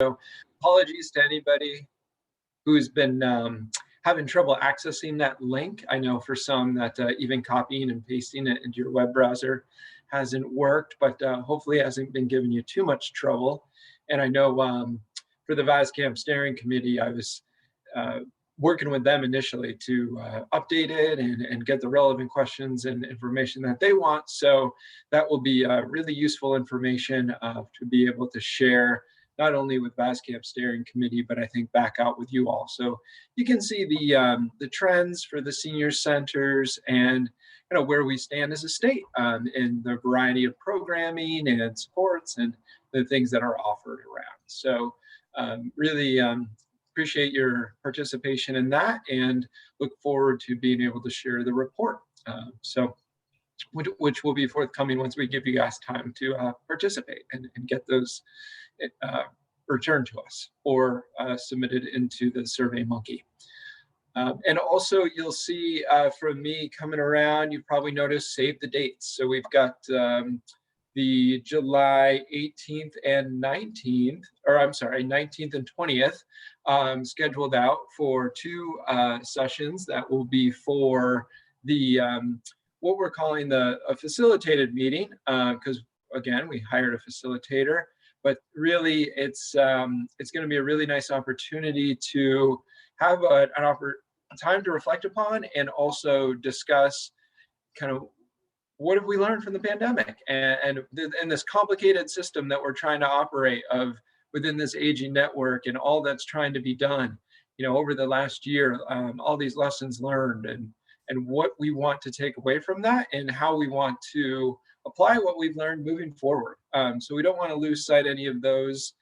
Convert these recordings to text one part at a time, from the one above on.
So apologies to anybody who's been having trouble accessing that link. I know for some that even copying and pasting it into your web browser hasn't worked, but hopefully it hasn't been giving you too much trouble. And I know for the VASCAMP steering committee, I was working with them initially to update it and get the relevant questions and information that they want. So that will be really useful information to be able to share not only with VASCAMP steering committee, but I think back out with you all. So you can see the trends for the senior centers and where we stand as a state in the variety of programming and supports and the things that are offered around. So really appreciate your participation in that and look forward to being able to share the report. Which will be forthcoming once we give you guys time to participate and get those returned to us or submitted into the SurveyMonkey. And also you'll see from me coming around, you've probably noticed save the dates. So we've got the July 18th and 19th, or I'm sorry, 19th and 20th scheduled out for two sessions that will be for the what we're calling a facilitated meeting, because again, we hired a facilitator, but really it's going to be a really nice opportunity to have a time to reflect upon and also discuss kind of what have we learned from the pandemic and this complicated system that we're trying to operate within this aging network and all that's trying to be done, over the last year, all these lessons learned and what we want to take away from that and how we want to apply what we've learned moving forward. So we don't want to lose sight of any of those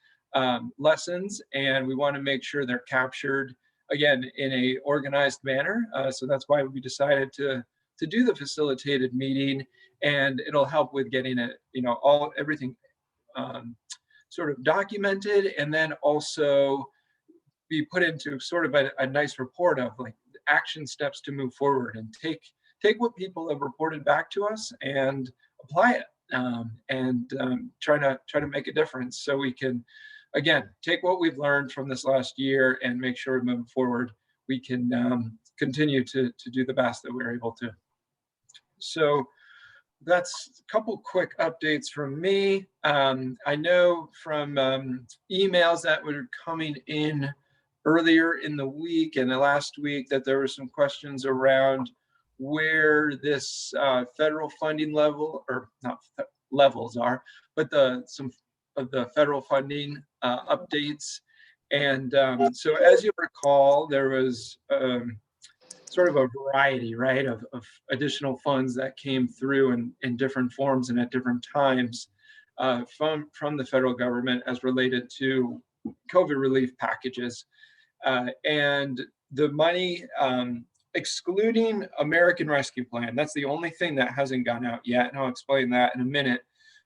lessons, and we want to make sure they're captured again in a organized manner. So that's why we decided to do the facilitated meeting, and it'll help with getting it, everything sort of documented, and then also be put into sort of a nice report of like action steps to move forward and take what people have reported back to us and apply it and try to make a difference so we can again take what we've learned from this last year and make sure moving forward we can continue to do the best that we're able to. So that's a couple quick updates from me. I know from emails that were coming in earlier in the week and the last week that there were some questions around where this federal funding level, or not levels are, but some of the federal funding updates. And so as you recall, there was sort of a variety, right, of additional funds that came through in different forms and at different times from the federal government as related to COVID relief packages. And the money, excluding American Rescue Plan, that's the only thing that hasn't gone out yet, and I'll explain that in a minute.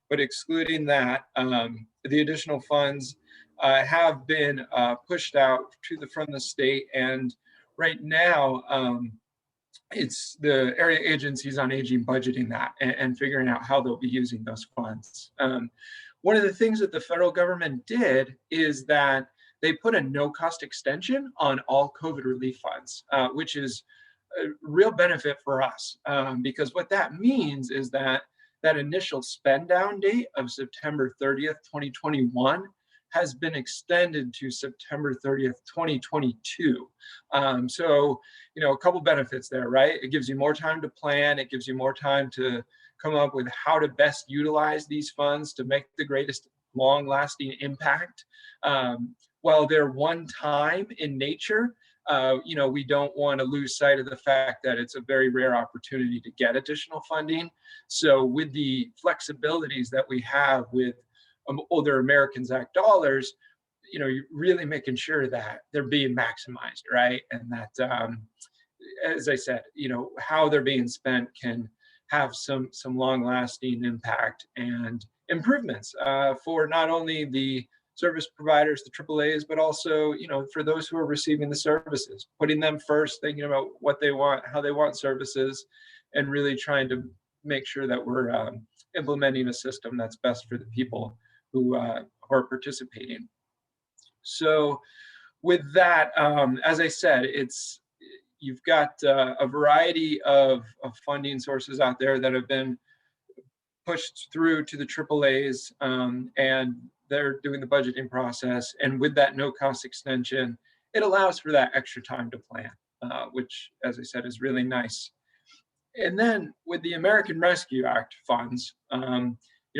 But excluding that, the additional funds have been pushed out from the state, and right now, it's the area agencies on aging budgeting that and figuring out how they'll be using those funds. One of the things that the federal government did is that they put a no-cost extension on all COVID relief funds, which is a real benefit for us because what that means is that initial spend down date of September 30th, 2021 has been extended to September 30th, 2022. So, a couple benefits there, right? It gives you more time to plan. It gives you more time to come up with how to best utilize these funds to make the greatest long-lasting impact. While they're one time in nature, we don't want to lose sight of the fact that it's a very rare opportunity to get additional funding. So with the flexibilities that we have with Older Americans Act dollars, you're really making sure that they're being maximized, right? And that, as I said, how they're being spent can have some long-lasting impact and improvements for not only the service providers, the AAAs, but also, for those who are receiving the services, putting them first, thinking about what they want, how they want services, and really trying to make sure that we're implementing a system that's best for the people who are participating. So with that, as I said, you've got a variety of funding sources out there that have been pushed through to the AAAs, and they're doing the budgeting process. And with that no-cost extension, it allows for that extra time to plan, which, as I said, is really nice. And then with the American Rescue Act funds,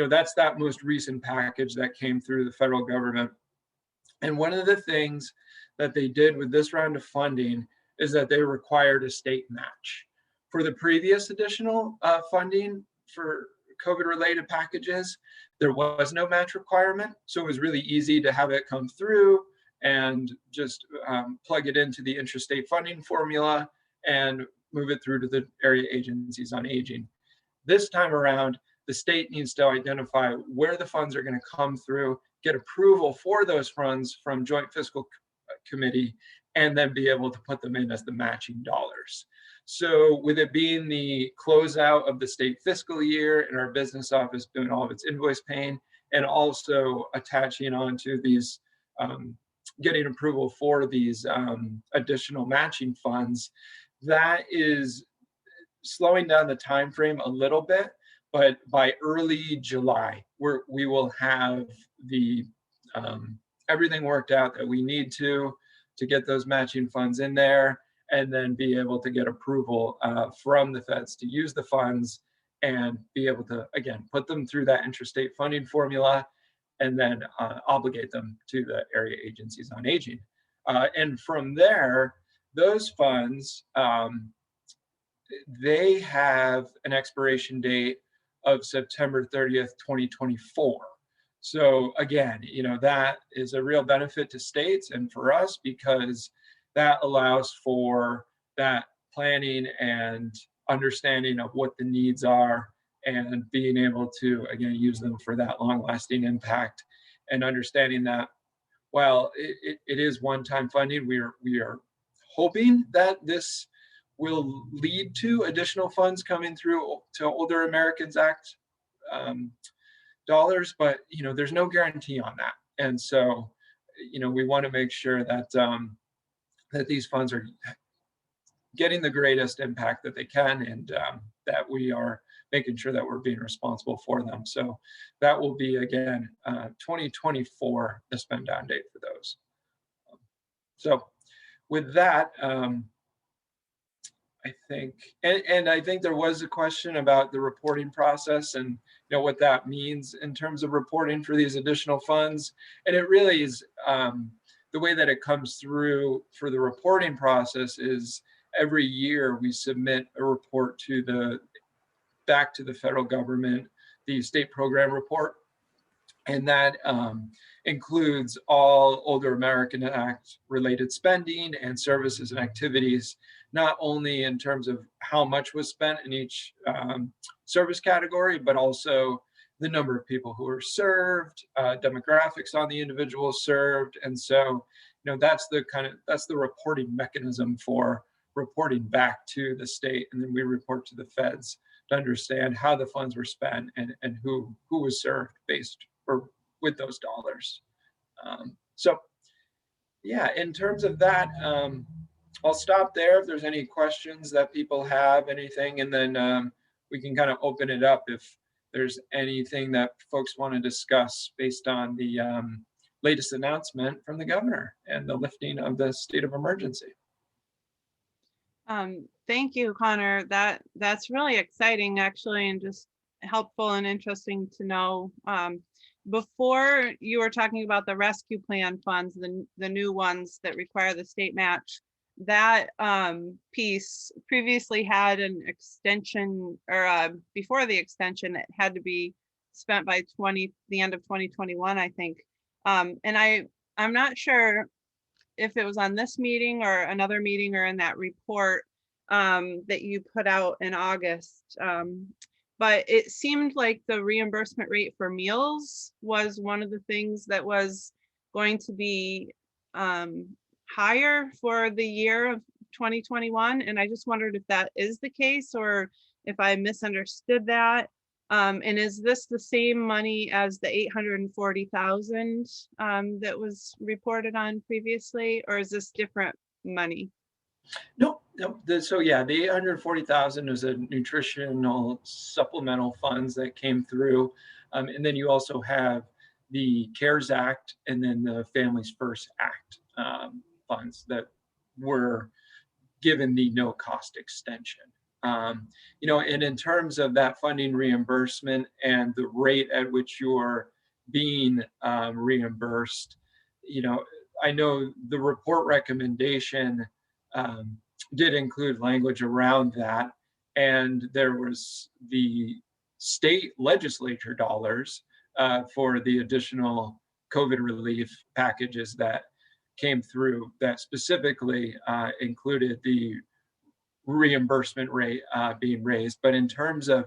that's that most recent package that came through the federal government. And one of the things that they did with this round of funding is that they required a state match. For the previous additional funding for COVID-related packages, there was no match requirement. So it was really easy to have it come through and just plug it into the intrastate funding formula and move it through to the area agencies on aging. This time around, the state needs to identify where the funds are going to come through, get approval for those funds from Joint Fiscal Committee, and then be able to put them in as the matching dollars. So with it being the closeout of the state fiscal year and our business office doing all of its invoice paying, and also attaching onto these, getting approval for these additional matching funds, that is slowing down the time frame a little bit. But by early July, we will have the everything worked out that we need to get those matching funds in there, and then be able to get approval from the feds to use the funds and be able to, again, put them through that intrastate funding formula and then obligate them to the area agencies on aging. And from there, those funds, they have an expiration date of September 30th, 2024. So again, that is a real benefit to states and for us, because that allows for that planning and understanding of what the needs are, and being able to, again, use them for that long-lasting impact, and understanding that while it is one-time funding, we are hoping that this will lead to additional funds coming through to Older Americans Act dollars, but there's no guarantee on that. And so we want to make sure that that these funds are getting the greatest impact that they can, and that we are making sure that we're being responsible for them. So that will be, again, 2024, the spend down date for those. So with that, I think, and I think there was a question about the reporting process and what that means in terms of reporting for these additional funds. And it really is, the way that it comes through for the reporting process is every year we submit a report back to the federal government, the state program report. And that includes all Older American Act related spending and services and activities, not only in terms of how much was spent in each service category, but also the number of people who were served, demographics on the individuals served. And so, that's the reporting mechanism for reporting back to the state. And then we report to the feds to understand how the funds were spent and who was served based or with those dollars. So yeah, in terms of that, I'll stop there if there's any questions that people have, anything, and then we can kind of open it up if there's anything that folks want to discuss based on the latest announcement from the governor and the lifting of the state of emergency. Thank you, Connor. That's really exciting, actually, and just helpful and interesting to know. Before, you were talking about the rescue plan funds, the new ones that require the state match. That piece previously had an extension, or before the extension, it had to be spent by the end of 2021, I think. And I'm not sure if it was on this meeting or another meeting or in that report that you put out in August. But it seemed like the reimbursement rate for meals was one of the things that was going to be higher for the year of 2021. And I just wondered if that is the case or if I misunderstood that. And is this the same money as the 840,000 that was reported on previously, or is this different money? No, no. So yeah, the 840,000 is a nutritional supplemental funds that came through. And then you also have the CARES Act and then the Families First Act funds that were given the no cost extension. And in terms of that funding reimbursement and the rate at which you're being reimbursed, you know, I know the report recommendation um, did include language around that, and there was the state legislature dollars for the additional COVID relief packages that came through that specifically included the reimbursement rate being raised. But in terms of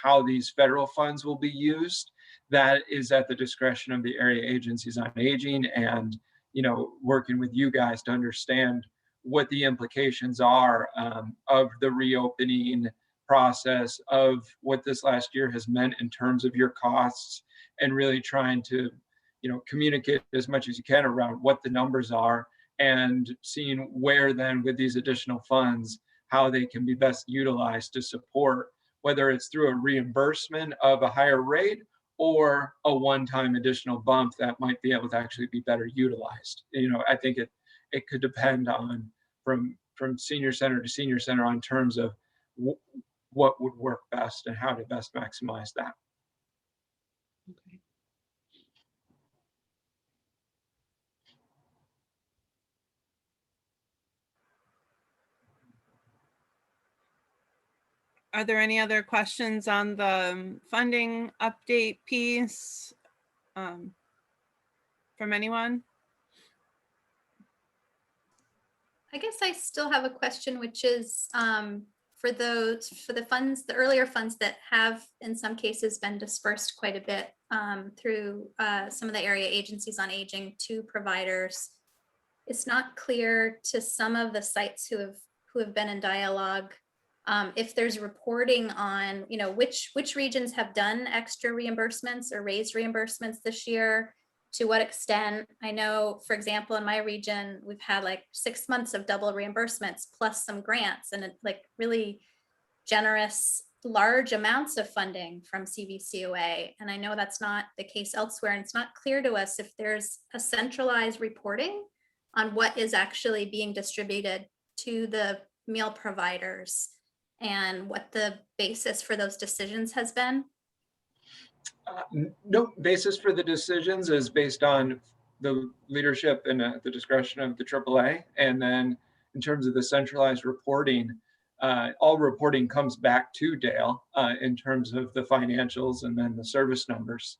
how these federal funds will be used, that is at the discretion of the area agencies on aging, and working with you guys to understand what the implications are of the reopening process, of what this last year has meant in terms of your costs, and really trying to communicate as much as you can around what the numbers are, and seeing where then with these additional funds how they can be best utilized to support, whether it's through a reimbursement of a higher rate or a one-time additional bump that might be able to actually be better utilized. I think it could depend on from senior center to senior center on terms of what would work best and how to best maximize that. Okay. Are there any other questions on the funding update piece from anyone? I guess I still have a question, which is for the funds, the earlier funds that have in some cases been dispersed quite a bit through some of the area agencies on aging to providers. It's not clear to some of the sites who have been in dialogue if there's reporting on which regions have done extra reimbursements or raised reimbursements this year, to what extent. I know, for example, in my region, we've had like 6 months of double reimbursements plus some grants, and like really generous, large amounts of funding from CVCOA. And I know that's not the case elsewhere. And it's not clear to us if there's a centralized reporting on what is actually being distributed to the meal providers and what the basis for those decisions has been. No basis for the decisions is based on the leadership and the discretion of the AAA. And then in terms of the centralized reporting, all reporting comes back to Dale in terms of the financials and then the service numbers.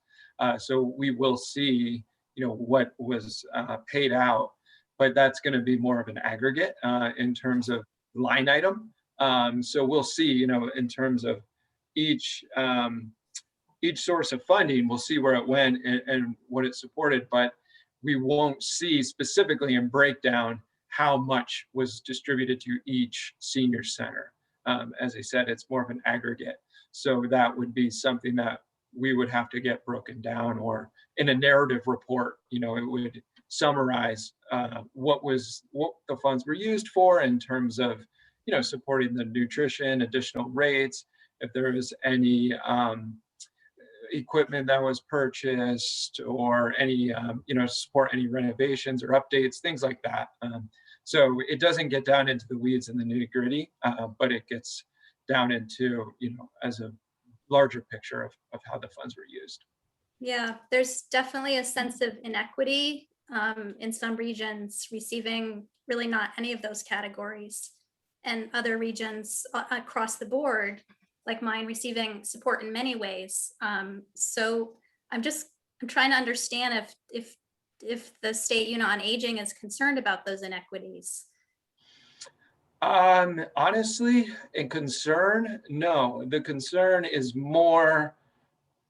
So we will see, what was paid out, but that's going to be more of an aggregate in terms of line item. So we'll see, in terms of each source of funding, we'll see where it went and what it supported, but we won't see specifically in breakdown how much was distributed to each senior center. As I said, it's more of an aggregate. So that would be something that we would have to get broken down, or in a narrative report, it would summarize what the funds were used for in terms of, supporting the nutrition, additional rates, if there was any equipment that was purchased, or any support any renovations or updates, things like that. So it doesn't get down into the weeds and the nitty gritty, but it gets down into as a larger picture of how the funds were used. Yeah, there's definitely a sense of inequity in some regions receiving really not any of those categories, and other regions across the board like mine receiving support in many ways. So I'm trying to understand if the state on aging is concerned about those inequities. Honestly, in concern, no. The concern is more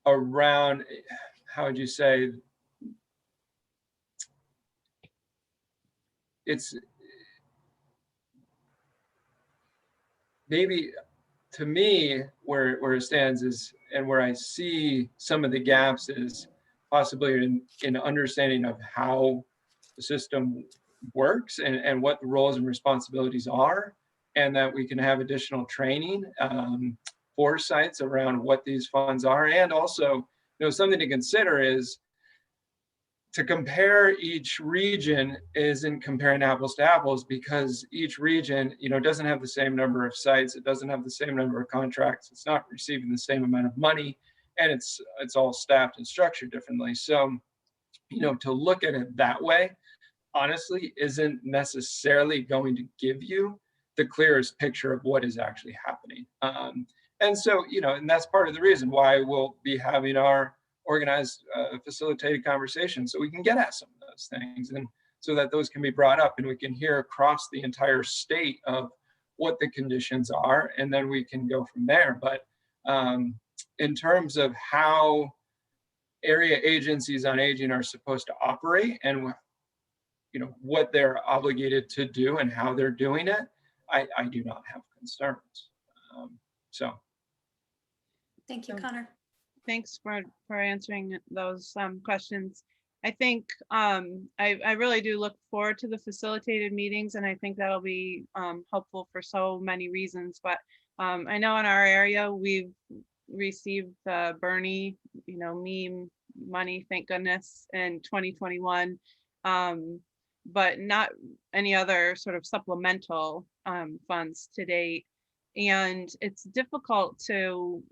around, how would you say, it's maybe to me, where it stands is, and where I see some of the gaps is possibly in understanding of how the system works and what the roles and responsibilities are, and that we can have additional training for sites around what these funds are. And also, something to consider is to compare each region isn't comparing apples to apples, because each region, doesn't have the same number of sites. It doesn't have the same number of contracts. It's not receiving the same amount of money, and it's all staffed and structured differently. So, to look at it that way, honestly, isn't necessarily going to give you the clearest picture of what is actually happening. And so, and that's part of the reason why we'll be having our organized, facilitated conversation, so we can get at some of those things, and so that those can be brought up and we can hear across the entire state of what the conditions are, and then we can go from there. But in terms of how area agencies on aging are supposed to operate, and what they're obligated to do and how they're doing it, I do not have concerns. So Thank you, Connor. Thanks for answering those questions. I think I really do look forward to the facilitated meetings, and I think that'll be helpful for so many reasons. But I know in our area we've received the Bernie, meme money, thank goodness, in 2021, but not any other sort of supplemental funds to date. And it's difficult to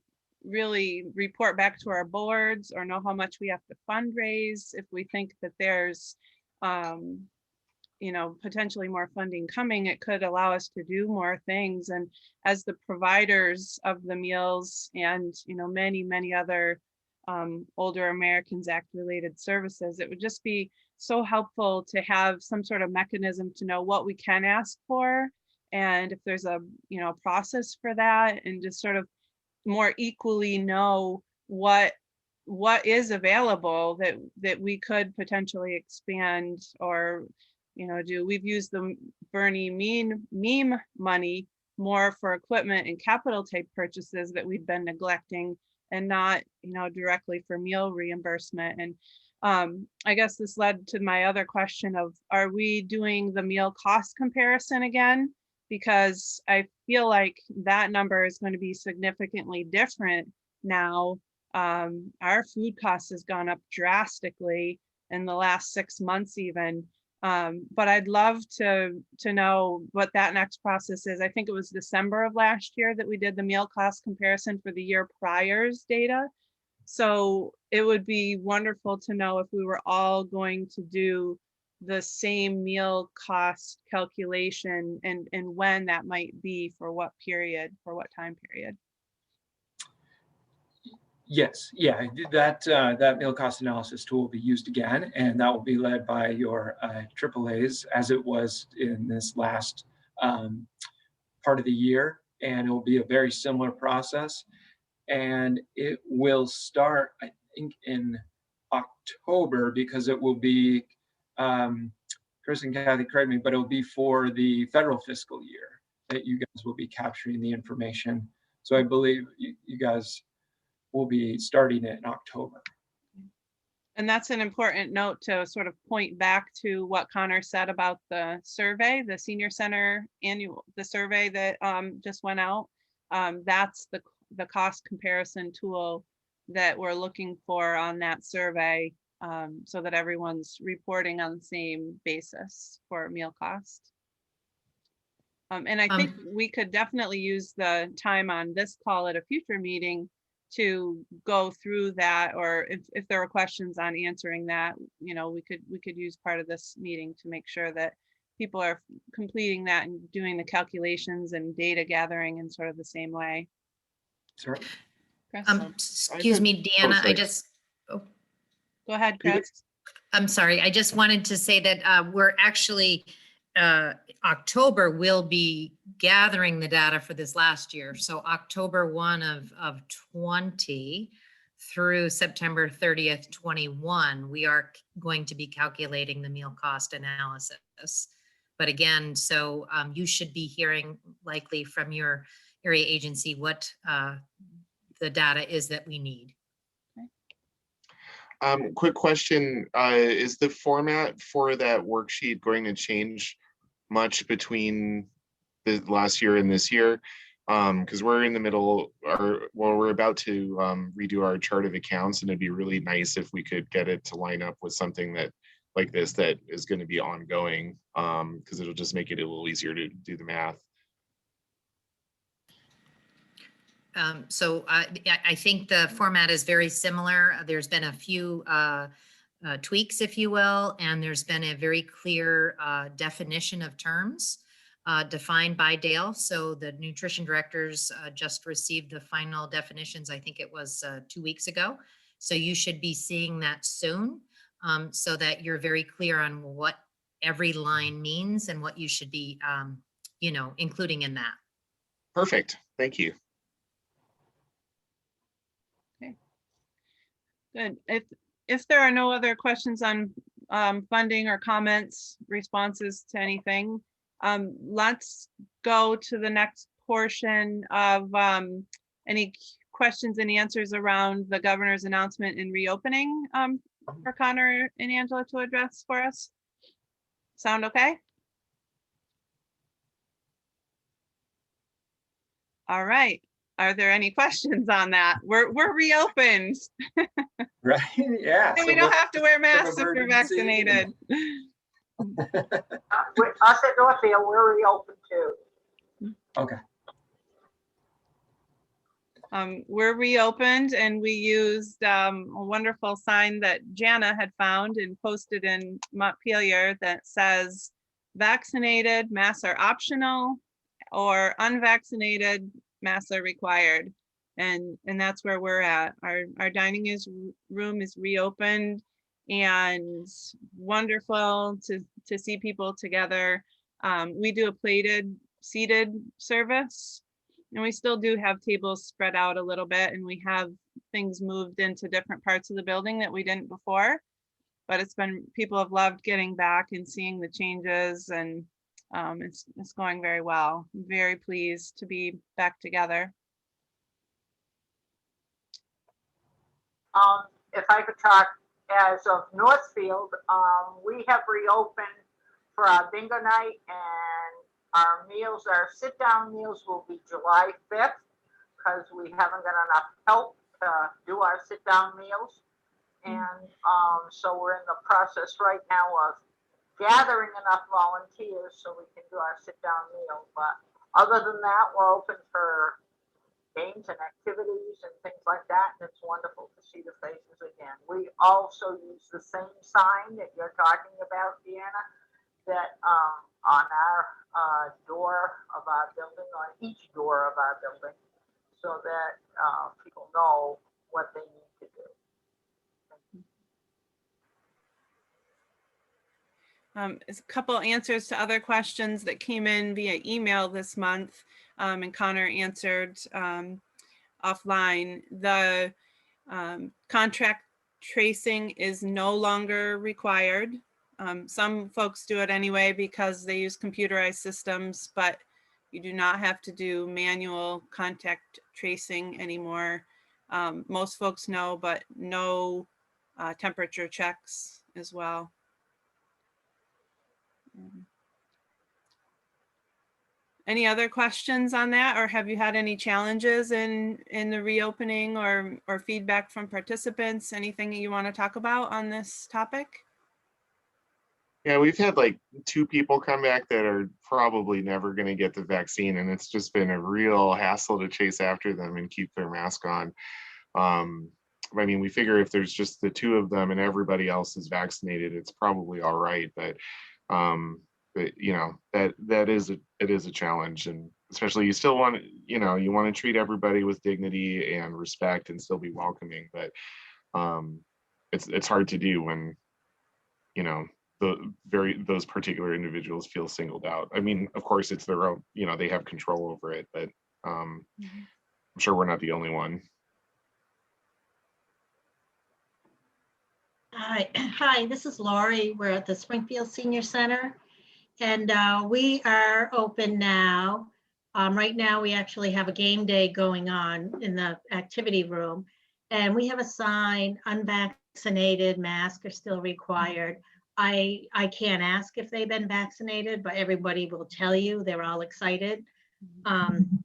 really report back to our boards or know how much we have to fundraise if we think that there's potentially more funding coming. It could allow us to do more things, and as the providers of the meals and many other Older Americans Act related services, it would just be so helpful to have some sort of mechanism to know what we can ask for, and if there's a process for that, and just sort of more equally know what is available that we could potentially expand or do. We've used the Bernie meme money more for equipment and capital type purchases that we've been neglecting, and not directly for meal reimbursement. And I guess this led to my other question of, are we doing the meal cost comparison again? Because I feel like that number is going to be significantly different now. Our food cost has gone up drastically in the last 6 months even. But I'd love to know what that next process is. I think it was December of last year that we did the meal cost comparison for the year prior's data. So it would be wonderful to know if we were all going to do the same meal cost calculation, and when that might be, for what period, for what time period. yes, yeah, that meal cost analysis tool will be used again, and that will be led by your AAAs, as it was in this last part of the year, and it will be a very similar process, and it will start, I think, in October, because it will be, Chris and Kathy, correct me, but it will be for the federal fiscal year that you guys will be capturing the information. So I believe you guys will be starting it in October. And that's an important note to sort of point back to what Connor said about the survey, the senior center the survey that just went out. That's the cost comparison tool that we're looking for on that survey, so that everyone's reporting on the same basis for meal cost. And I think we could definitely use the time on this call at a future meeting to go through that, or if there are questions on answering that, we could use part of this meeting to make sure that people are completing that and doing the calculations and data gathering in sort of the same way. Sorry. Excuse me, Deanna, Go ahead, Chris. I'm sorry. I just wanted to say that we're actually, October will be gathering the data for this last year. So October 1 of 20 through September 30th, 21, we are going to be calculating the meal cost analysis. But again, so you should be hearing likely from your area agency what the data is that we need. Quick question, is the format for that worksheet going to change much between the last year and this year? Because we're in the middle, we're about to redo our chart of accounts, and it'd be really nice if we could get it to line up with something that like this that is going to be ongoing, because it'll just make it a little easier to do the math. So I think the format is very similar. There's been a few tweaks, if you will, and there's been a very clear definition of terms defined by Dale. So the nutrition directors just received the final definitions. I think it was 2 weeks ago. So you should be seeing that soon, so that you're very clear on what every line means and what you should be, you know, including in that. Perfect. Thank you. Good. If there are no other questions on funding or comments, responses to anything, let's go to the next portion of any questions and answers around the governor's announcement and reopening for Connor and Angela to address for us. Sound okay? All right. Are there any questions on that? We're reopened. Right, yeah. And we don't have to wear masks if we're emergency. vaccinated. Us at Northfield, we're reopened too. Okay. We're reopened, and we used a wonderful sign that Jana had found and posted in Montpelier that says, vaccinated, masks are optional, or unvaccinated, masks are required. And that's where we're at. Our dining room is reopened, and wonderful to see people together. We do a plated seated service, and we still do have tables spread out a little bit, and we have things moved into different parts of the building that we didn't before. But people have loved getting back and seeing the changes, and it's going very well. I'm very pleased to be back together. If I could talk as of Northfield, we have reopened for our bingo night, and our meals, our sit-down meals will be July 5th, because we haven't got enough help to do our sit-down meals. And so we're in the process right now of gathering enough volunteers so we can do our sit-down meal. But other than that, we're open for games and activities and things like that, and it's wonderful to see the faces again. We also use the same sign that you're talking about, Deanna, that on our door of our building, on each door of our building, so that people know what they need to do. A couple answers to other questions that came in via email this month, and Connor answered offline. The contract tracing is no longer required. Some folks do it anyway because they use computerized systems, but you do not have to do manual contact tracing anymore. Most folks know, but no temperature checks as well. Any other questions on that, or have you had any challenges in the reopening or feedback from participants? Anything you want to talk about on this topic? Yeah, we've had like 2 people come back that are probably never going to get the vaccine, and it's just been a real hassle to chase after them and keep their mask on. I mean, we figure if there's just the 2 of them and everybody else is vaccinated, it's probably all right. But you know, it is a challenge, and especially you still want to, you know, you want to treat everybody with dignity and respect and still be welcoming. But it's hard to do when, you know, those particular individuals feel singled out. I mean, of course, it's their own, you know, they have control over it, but I'm sure we're not the only one. Hi, this is Lori. We're at the Springfield Senior Center, and we are open now. Right now, we actually have a game day going on in the activity room. And we have a sign, unvaccinated, masks are still required. I can't ask if they've been vaccinated, but everybody will tell you, they're all excited.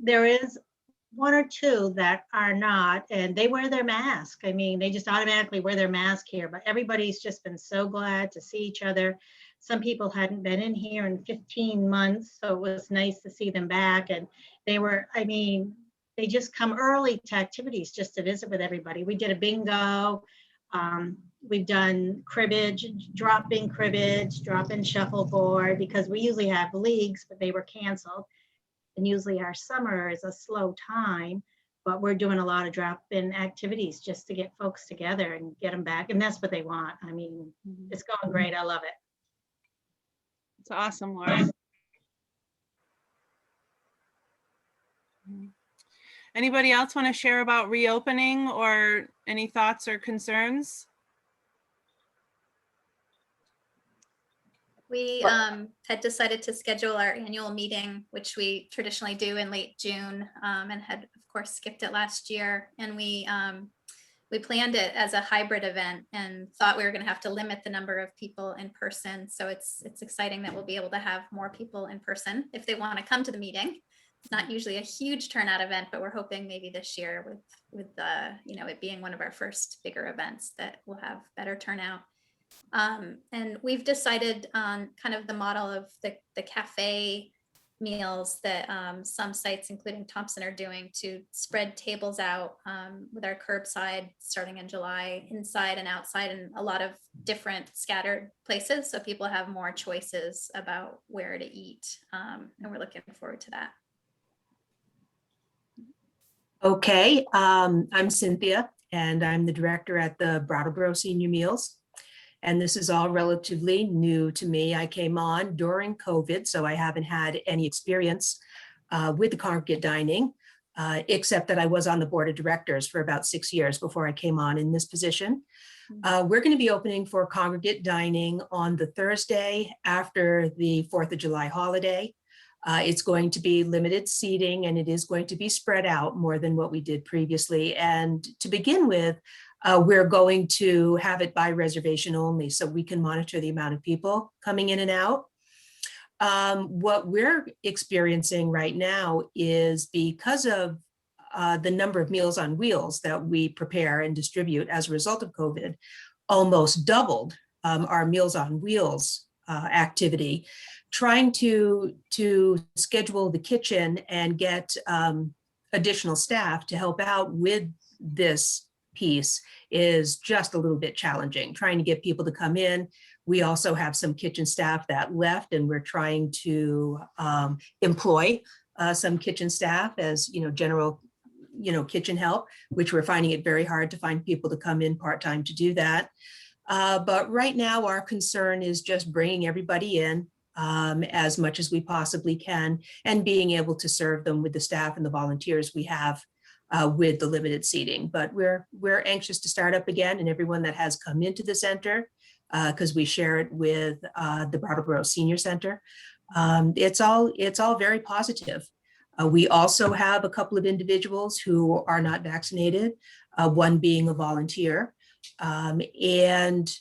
There is one or two that are not, and they wear their mask. I mean, they just automatically wear their mask here, but everybody's just been so glad to see each other. Some people hadn't been in here in 15 months, so it was nice to see them back. And they were, I mean, they just come early to activities just to visit with everybody. We did a bingo. We've done cribbage, drop-in cribbage, drop-in shuffleboard, because we usually have leagues, but they were canceled. And usually our summer is a slow time, but we're doing a lot of drop-in activities just to get folks together and get them back. And that's what they want. I mean, it's going great. I love it. It's awesome, Laura. Anybody else want to share about reopening or any thoughts or concerns? We had decided to schedule our annual meeting, which we traditionally do in late June, and had of course skipped it last year. And we planned it as a hybrid event and thought we were going to have to limit the number of people in person. So it's exciting that we'll be able to have more people in person if they want to come to the meeting. It's not usually a huge turnout event, but we're hoping maybe this year with you know, it being one of our first bigger events that we'll have better turnout. And we've decided on kind of the model of the cafe meals that some sites, including Thompson, are doing to spread tables out with our curbside starting in July, inside and outside, and a lot of different scattered places. So people have more choices about where to eat. And we're looking forward to that. Okay, I'm Cynthia, and I'm the director at the Brattleboro Senior Meals. And this is all relatively new to me. I came on during COVID, so I haven't had any experience with the congregate dining, except that I was on the board of directors for about 6 years before I came on in this position. We're going to be opening for congregate dining on the Thursday after the 4th of July holiday. It's going to be limited seating, and it is going to be spread out more than what we did previously. And to begin with, we're going to have it by reservation only, so we can monitor the amount of people coming in and out. What we're experiencing right now is because of the number of Meals on Wheels that we prepare and distribute as a result of COVID, almost doubled our Meals on Wheels activity, trying to schedule the kitchen and get additional staff to help out with this piece is just a little bit challenging, trying to get people to come in. We also have some kitchen staff that left, and we're trying to employ some kitchen staff as, general, kitchen help, which we're finding it very hard to find people to come in part-time to do that. But right now our concern is just bringing everybody in as much as we possibly can, and being able to serve them with the staff and the volunteers we have with the limited seating. But we're anxious to start up again, and everyone that has come into the center, because we share it with the Brattleboro Senior Center, it's all very positive. We also have a couple of individuals who are not vaccinated, one being a volunteer, and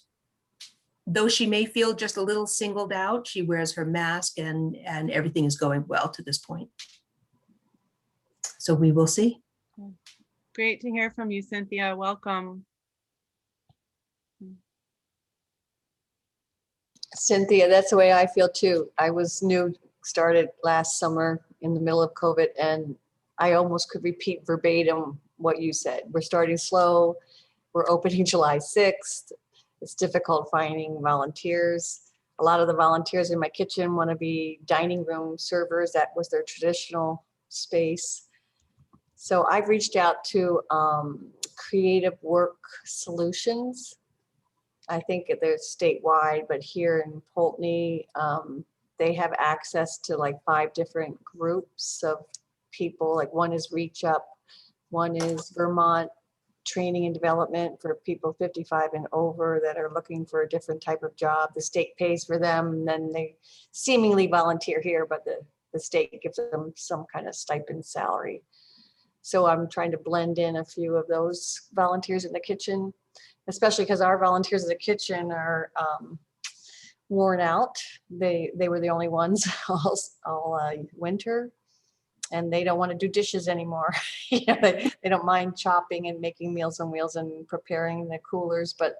though she may feel just a little singled out, she wears her mask, and everything is going well to this point. So we will see. Great to hear from you, Cynthia. Welcome. Cynthia, that's the way I feel too. I was new, started last summer in the middle of COVID, and I almost could repeat verbatim what you said. We're starting slow. We're opening July 6th. It's difficult finding volunteers. A lot of the volunteers in my kitchen want to be dining room servers. That was their traditional space. So I've reached out to Creative Work Solutions. I think they're statewide, but here in Poultney, they have access to like 5 different groups of people. Like one is Reach Up, one is Vermont Training and Development for people 55 and over that are looking for a different type of job. The state pays for them, and then they seemingly volunteer here, but the the state gives them some kind of stipend salary. So I'm trying to blend in a few of those volunteers in the kitchen, especially because our volunteers in the kitchen are worn out. They were the only ones all winter, and they don't want to do dishes anymore. They don't mind chopping and making Meals on Wheels and preparing the coolers, but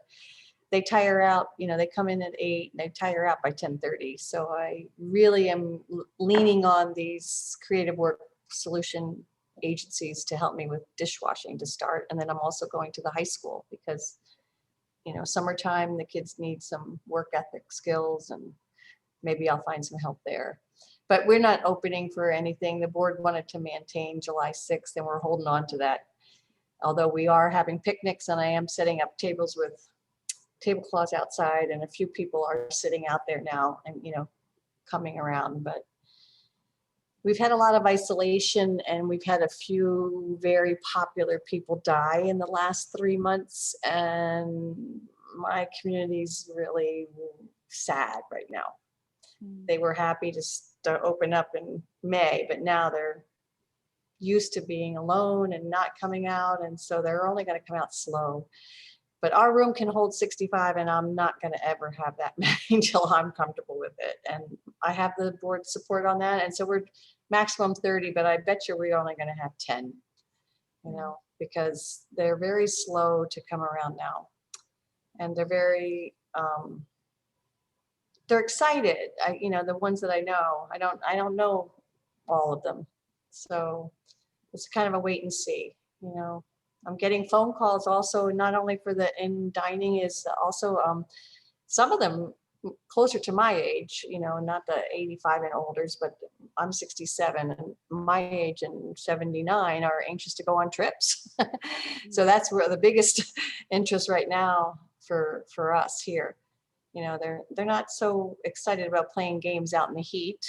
they tire out. They come in at 8 and they tire out by 10:30. So I really am leaning on these creative work solution agencies to help me with dishwashing to start. And then I'm also going to the high school because summertime, the kids need some work ethic skills, and maybe I'll find some help there. But we're not opening for anything. The board wanted to maintain July 6th, and we're holding on to that. Although we are having picnics, and I am setting up tables with tablecloths outside, and a few people are sitting out there now and, coming around. But we've had a lot of isolation, and we've had a few very popular people die in the last 3 months. And my community's really sad right now. They were happy to open up in May, but now they're used to being alone and not coming out. And so they're only going to come out slow. But our room can hold 65, and I'm not going to ever have that many until I'm comfortable with it. And I have the board support on that. And so we're maximum 30, but I bet you we're only going to have 10, because they're very slow to come around now. And they're very, they're excited. The ones that I know, I don't know all of them. So it's kind of a wait and see, I'm getting phone calls also, not only for the in dining, is also some of them closer to my age, not the 85 and olders, but I'm 67, and my age and 79 are anxious to go on trips. So that's where the biggest interest right now for us here. They're not so excited about playing games out in the heat.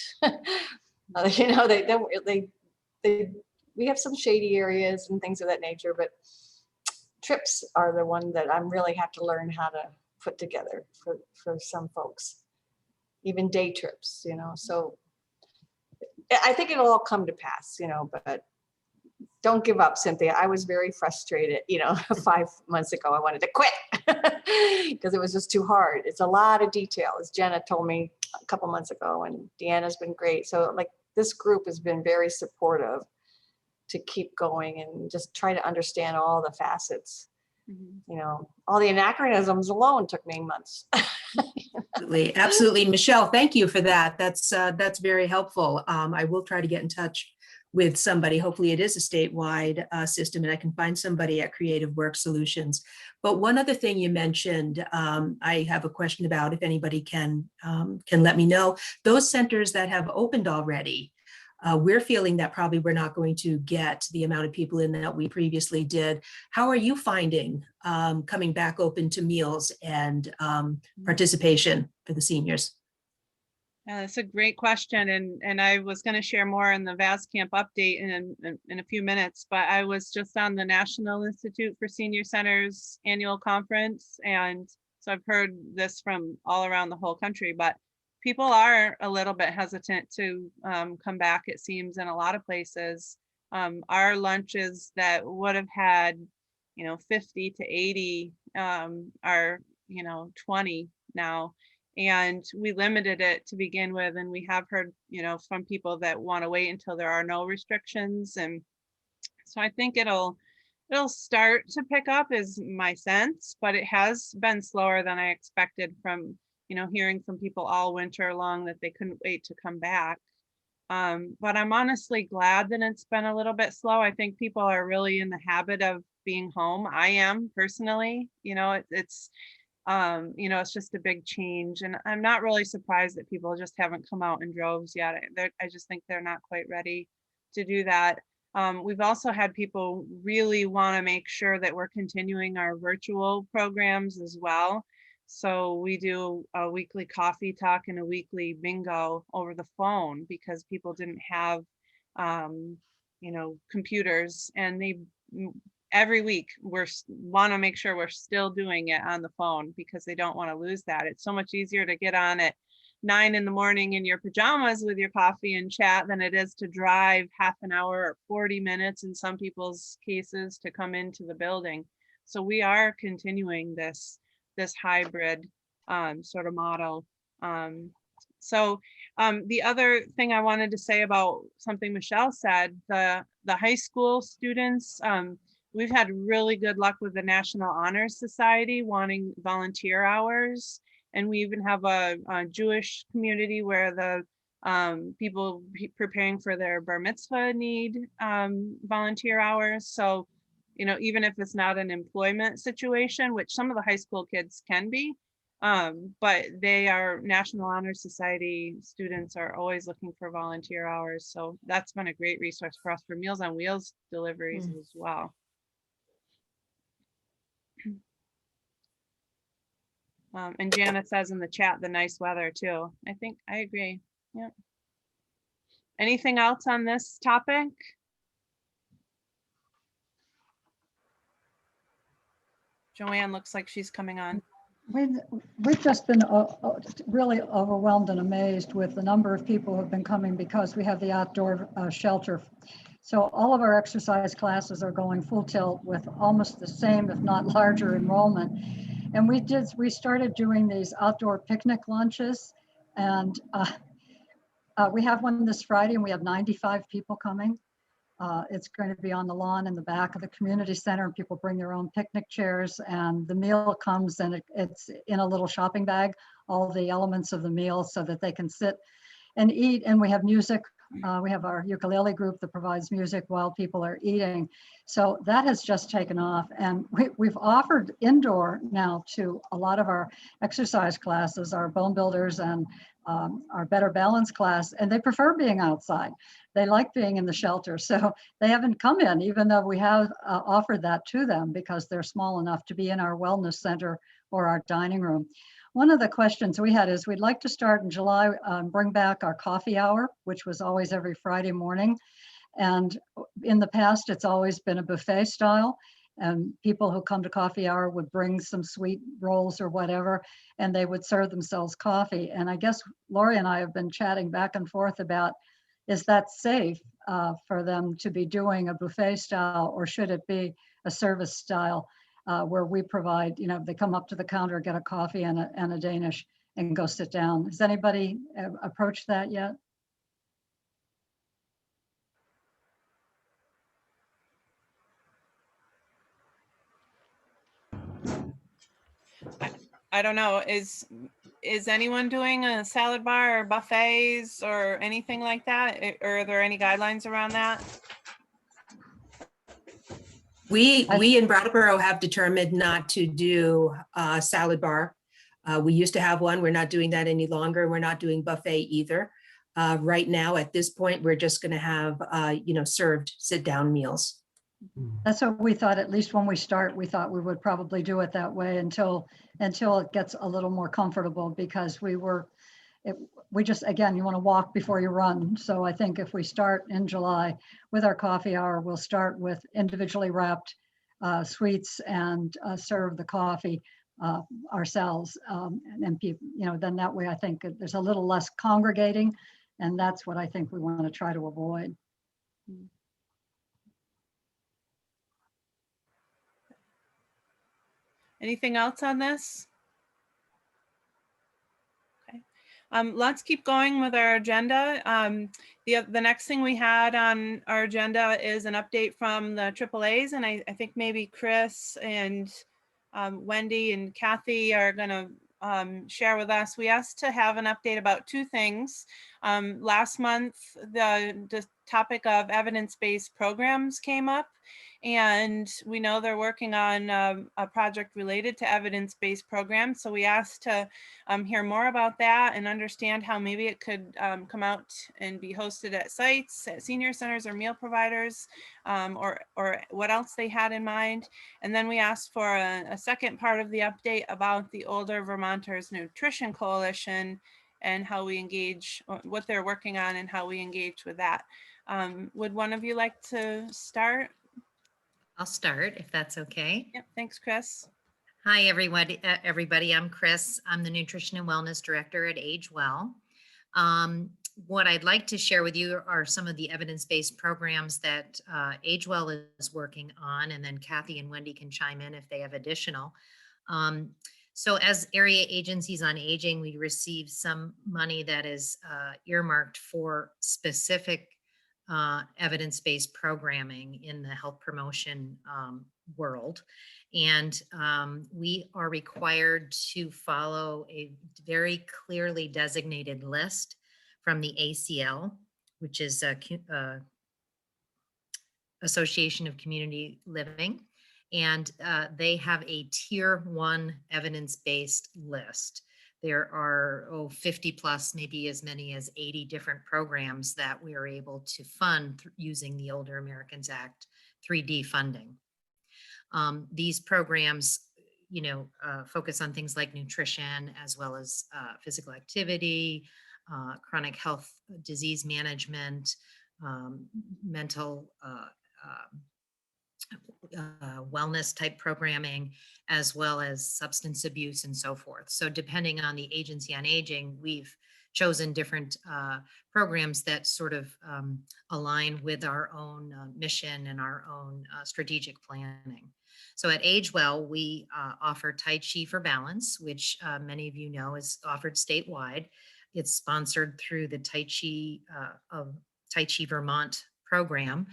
We have some shady areas and things of that nature, but trips are the one that I'm really have to learn how to put together for some folks, even day trips, so I think it'll all come to pass, but don't give up, Cynthia. I was very frustrated, 5 months ago. I wanted to quit because it was just too hard. It's a lot of detail, as Jenna told me a couple months ago, and Deanna's been great. So this group has been very supportive to keep going and just try to understand all the facets. All the anachronisms alone took me months. Absolutely. Michelle, thank you for that. That's very helpful. I will try to get in touch with somebody. Hopefully it is a statewide system, and I can find somebody at Creative Work Solutions. But one other thing you mentioned, I have a question about, if anybody can let me know, those centers that have opened already. We're feeling that probably we're not going to get the amount of people in that we previously did. How are you finding coming back open to meals and participation for the seniors? That's a great question. And I was going to share more in the VASCAMP update in a few minutes, but I was just on the National Institute for Senior Centers annual conference. And so I've heard this from all around the whole country, but people are a little bit hesitant to come back, it seems, in a lot of places. Our lunches that would have had, 50 to 80 are, 20 now. And we limited it to begin with. And we have heard, from people that want to wait until there are no restrictions. And so I think it'll start to pick up, is my sense, but it has been slower than I expected from, hearing from people all winter long that they couldn't wait to come back. But I'm honestly glad that it's been a little bit slow. I think people are really in the habit of being home. I am personally, it's just a big change, and I'm not really surprised that people just haven't come out in droves yet. I just think they're not quite ready to do that. We've also had people really want to make sure that we're continuing our virtual programs as well. So we do a weekly coffee talk and a weekly bingo over the phone because people didn't have, computers, and every week want to make sure we're still doing it on the phone because they don't want to lose that. It's so much easier to get on it 9 in the morning in your pajamas with your coffee and chat than it is to drive half an hour or 40 minutes in some people's cases to come into the building. So we are continuing this hybrid sort of model. The other thing I wanted to say about something Michelle said, the high school students, we've had really good luck with the National Honor Society wanting volunteer hours. And we even have a Jewish community where the people preparing for their bar mitzvah need volunteer hours. So, you know, even if it's not an employment situation, which some of the high school kids can be, but they are National Honor Society students are always looking for volunteer hours. So that's been a great resource for us for Meals on Wheels deliveries as well. And Janet says in the chat, the nice weather too. I think I agree. Yeah. Anything else on this topic? Joanne looks like she's coming on. We've just been really overwhelmed and amazed with the number of people who have been coming because we have the outdoor shelter. So all of our exercise classes are going full tilt with almost the same, if not larger, enrollment. And we started doing these outdoor picnic lunches, and we have one this Friday, and we have 95 people coming. It's going to be on the lawn in the back of the community center, and people bring their own picnic chairs, and the meal comes and it's in a little shopping bag, all the elements of the meal so that they can sit and eat. And we have music. We have our ukulele group that provides music while people are eating. So that has just taken off. And we've offered indoor now to a lot of our exercise classes, our bone builders and our better balance class, and they prefer being outside. They like being in the shelter. So they haven't come in, even though we have offered that to them because they're small enough to be in our wellness center or our dining room. One of the questions we had is we'd like to start in July, bring back our coffee hour, which was always every Friday morning. And in the past, it's always been a buffet style. And people who come to coffee hour would bring some sweet rolls or whatever, and they would serve themselves coffee. And I guess Lori and I have been chatting back and forth about, is that safe for them to be doing a buffet style, or should it be a service style where we provide, you know, they come up to the counter, get a coffee and a Danish and go sit down. Has anybody approached that yet? I don't know. Is anyone doing a salad bar or buffets or anything like that? Or are there any guidelines around that? We in Brattleboro have determined not to do a salad bar. We used to have one. We're not doing that any longer. We're not doing buffet either. Right now, at this point, we're just going to have, served sit-down meals. That's what we thought, at least when we start, we thought we would probably do it that way until it gets a little more comfortable, because we just, again, you want to walk before you run. So I think if we start in July with our coffee hour, we'll start with individually wrapped sweets and serve the coffee ourselves. And people, then that way I think there's a little less congregating, and that's what I think we want to try to avoid. Anything else on this? Okay. Let's keep going with our agenda. The next thing we had on our agenda is an update from the AAAs, and I think maybe Chris and Wendy and Kathy are going to share with us. We asked to have an update about two things. Last month, the topic of evidence-based programs came up, and we know they're working on a project related to evidence-based programs. So we asked to hear more about that and understand how maybe it could come out and be hosted at sites, at senior centers or meal providers, or what else they had in mind. And then we asked for a second part of the update about the Older Vermonters Nutrition Coalition and how we engage, what they're working on and how we engage with that. Would one of you like to start? I'll start if that's okay. Yep, thanks, Chris. Hi, everybody. I'm Chris. I'm the Nutrition and Wellness Director at Age Well. What I'd like to share with you are some of the evidence-based programs that Age Well is working on, and then Kathy and Wendy can chime in if they have additional. So as area agencies on aging, we receive some money that is earmarked for specific evidence-based programming in the health promotion world. And we are required to follow a very clearly designated list from the ACL, which is a Association of Community Living. And they have a tier 1 evidence-based list. There are 50 plus, maybe as many as 80 different programs that we are able to fund using the Older Americans Act 3D funding. These programs, focus on things like nutrition, as well as physical activity, chronic health disease management, mental wellness type programming, as well as substance abuse and so forth. So depending on the agency on aging, we've chosen different programs that sort of align with our own mission and our own strategic planning. So at Age Well, we offer Tai Chi for Balance, which many of you know is offered statewide. It's sponsored through the Tai Chi Vermont program.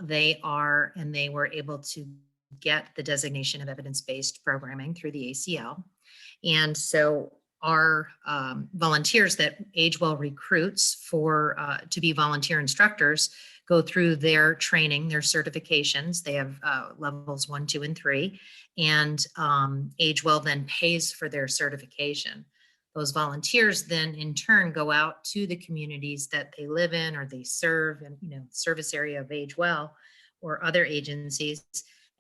They were able to get the designation of evidence-based programming through the ACL. And so our volunteers that Age Well recruits for to be volunteer instructors go through their training, their certifications. They have levels 1, 2, and 3, and Age Well then pays for their certification. Those volunteers then in turn go out to the communities that they live in or they serve, and service area of Age Well or other agencies,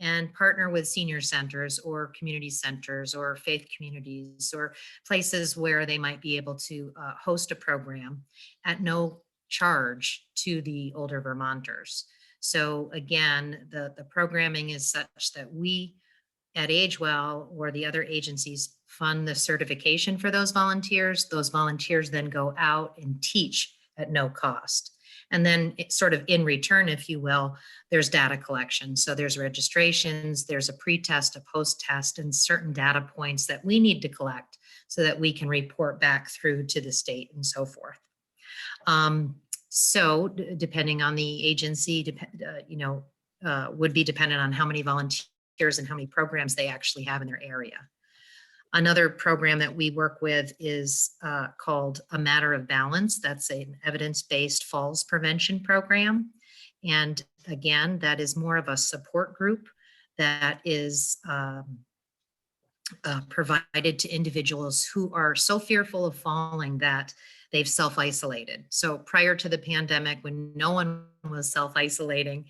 and partner with senior centers or community centers or faith communities or places where they might be able to host a program at no charge to the older Vermonters. So again, the programming is such that we at Age Well or the other agencies fund the certification for those volunteers. Those volunteers then go out and teach at no cost. And then it's sort of in return, if you will, there's data collection. So there's registrations, there's a pre-test, a post-test, and certain data points that we need to collect so that we can report back through to the state and so forth. So depending on the agency, would be dependent on how many volunteers and how many programs they actually have in their area. Another program that we work with is called A Matter of Balance. That's an evidence-based falls prevention program. And again, that is more of a support group that is provided to individuals who are so fearful of falling that they've self-isolated. So prior to the pandemic, when no one was self-isolating,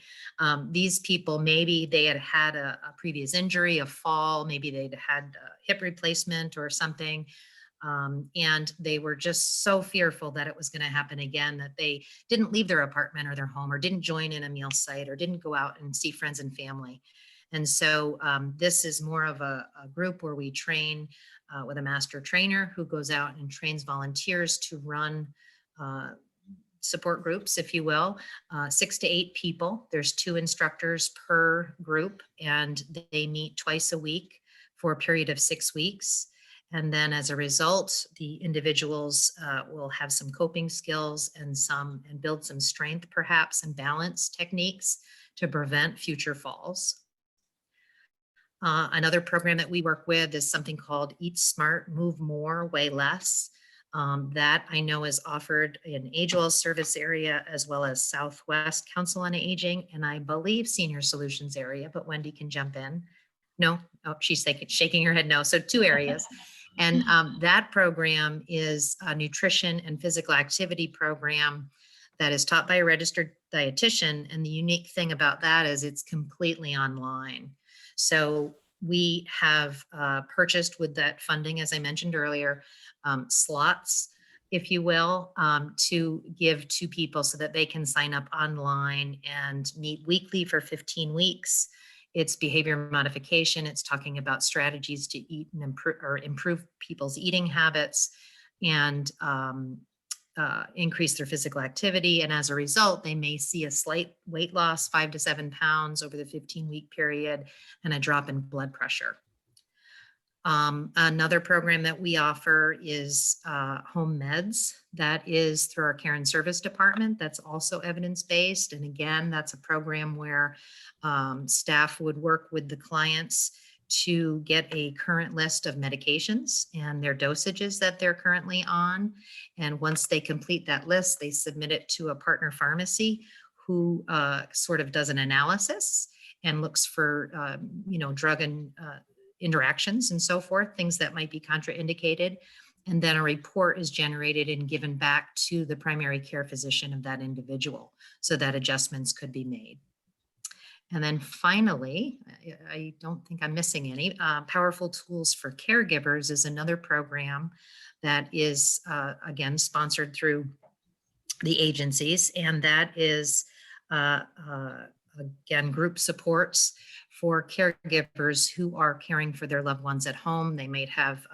these people, maybe they had had a previous injury, a fall, maybe they'd had a hip replacement or something. And they were just so fearful that it was going to happen again that they didn't leave their apartment or their home or didn't join in a meal site or didn't go out and see friends and family. And so this is more of a group where we train with a master trainer who goes out and trains volunteers to run support groups, if you will, 6 to 8 people. There's 2 instructors per group, and they meet twice a week for a period of 6 weeks. And then as a result, the individuals will have some coping skills and build some strength, perhaps, and balance techniques to prevent future falls. Another program that we work with is something called Eat Smart, Move More, Weigh Less. That I know is offered in Age Well service area as well as Southwest Council on Aging, and I believe Senior Solutions area, but Wendy can jump in. No, oh, she's shaking her head no. So 2 areas. And that program is a nutrition and physical activity program that is taught by a registered dietitian. And the unique thing about that is it's completely online. So we have purchased with that funding, as I mentioned earlier, slots, if you will, to give to people so that they can sign up online and meet weekly for 15 weeks. it's behavior modification. It's talking about strategies to eat and improve people's eating habits and increase their physical activity. And as a result, they may see a slight weight loss, 5 to 7 pounds over the 15-week period, and a drop in blood pressure. Another program that we offer is home meds. That is through our care and service department. That's also evidence-based. And again, that's a program where staff would work with the clients to get a current list of medications and their dosages that they're currently on. And once they complete that list, they submit it to a partner pharmacy who sort of does an analysis and looks for, drug and interactions and so forth, things that might be contraindicated. And then a report is generated and given back to the primary care physician of that individual so that adjustments could be made. And then finally, I don't think I'm missing any, Powerful Tools for Caregivers is another program that is, again, sponsored through the agencies. And that is, again, group supports for caregivers who are caring for their loved ones at home. They may have,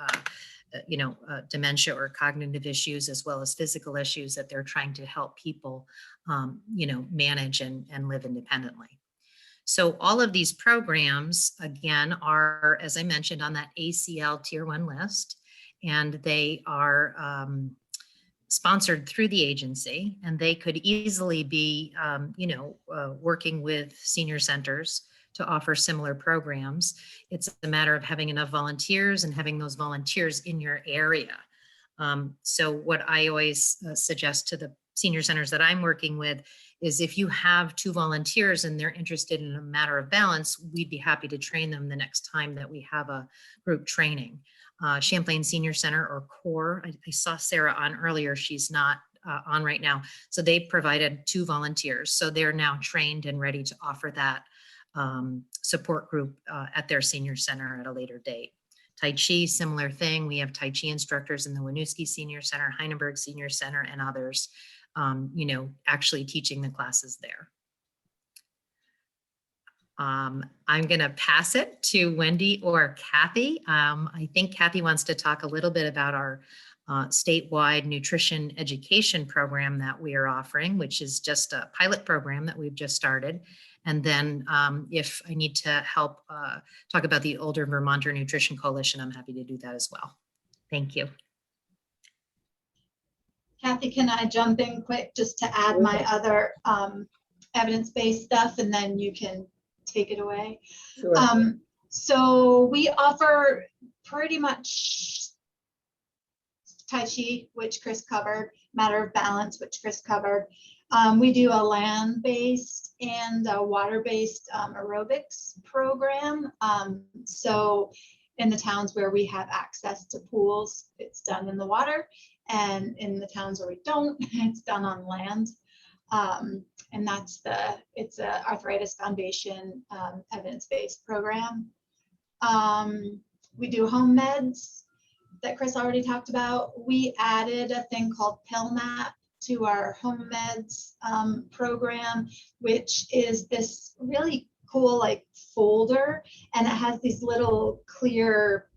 dementia or cognitive issues, as well as physical issues that they're trying to help people, manage and live independently. So all of these programs, again, are, as I mentioned, on that ACL Tier 1 list, and they are sponsored through the agency, and they could easily be, working with senior centers to offer similar programs. It's a matter of having enough volunteers and having those volunteers in your area. So what I always suggest to the senior centers that I'm working with is if you have 2 volunteers and they're interested in a matter of balance, we'd be happy to train them the next time that we have a group training. Champlain Senior Center or CORE, I saw Sarah on earlier, she's not on right now. So they provided 2 volunteers. So they're now trained and ready to offer that support group at their senior center at a later date. Tai Chi, similar thing. We have Tai Chi instructors in the Winooski Senior Center, Heineberg Senior Center, and others, actually teaching the classes there. I'm going to pass it to Wendy or Kathy. I think Kathy wants to talk a little bit about our statewide nutrition education program that we are offering, which is just a pilot program that we've just started. And then if I need to help talk about the Older Vermonter Nutrition Coalition, I'm happy to do that as well. Thank you. Kathy, can I jump in quick just to add my other evidence-based stuff, and then you can take it away? Sure. So we offer pretty much Tai Chi, which Chris covered, Matter of Balance, which Chris covered. We do a land-based and a water-based aerobics program. So in the towns where we have access to pools, it's done in the water. And in the towns where we don't, it's done on land. And it's a Arthritis Foundation evidence-based program. We do home meds that Chris already talked about. We added a thing called PillMap to our home meds program, which is this really cool like folder, and it has these little clear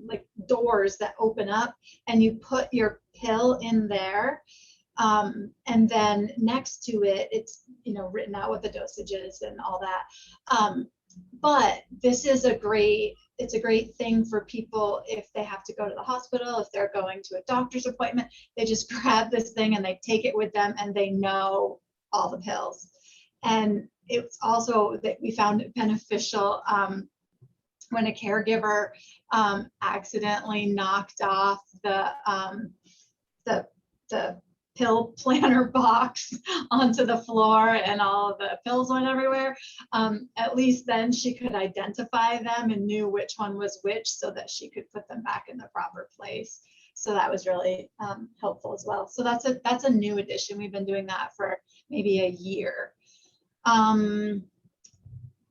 like doors that open up, and you put your pill in there, and then next to it, it's written out what the dosage is and all that. But this is it's a great thing for people if they have to go to the hospital, if they're going to a doctor's appointment, they just grab this thing and they take it with them, and they know all the pills. And it's also that we found it beneficial when a caregiver accidentally knocked off the pill planner box onto the floor and all of the pills went everywhere. At least then she could identify them and knew which one was which, so that she could put them back in the proper place. So that was really helpful as well. So that's a new addition. We've been doing that for maybe a year.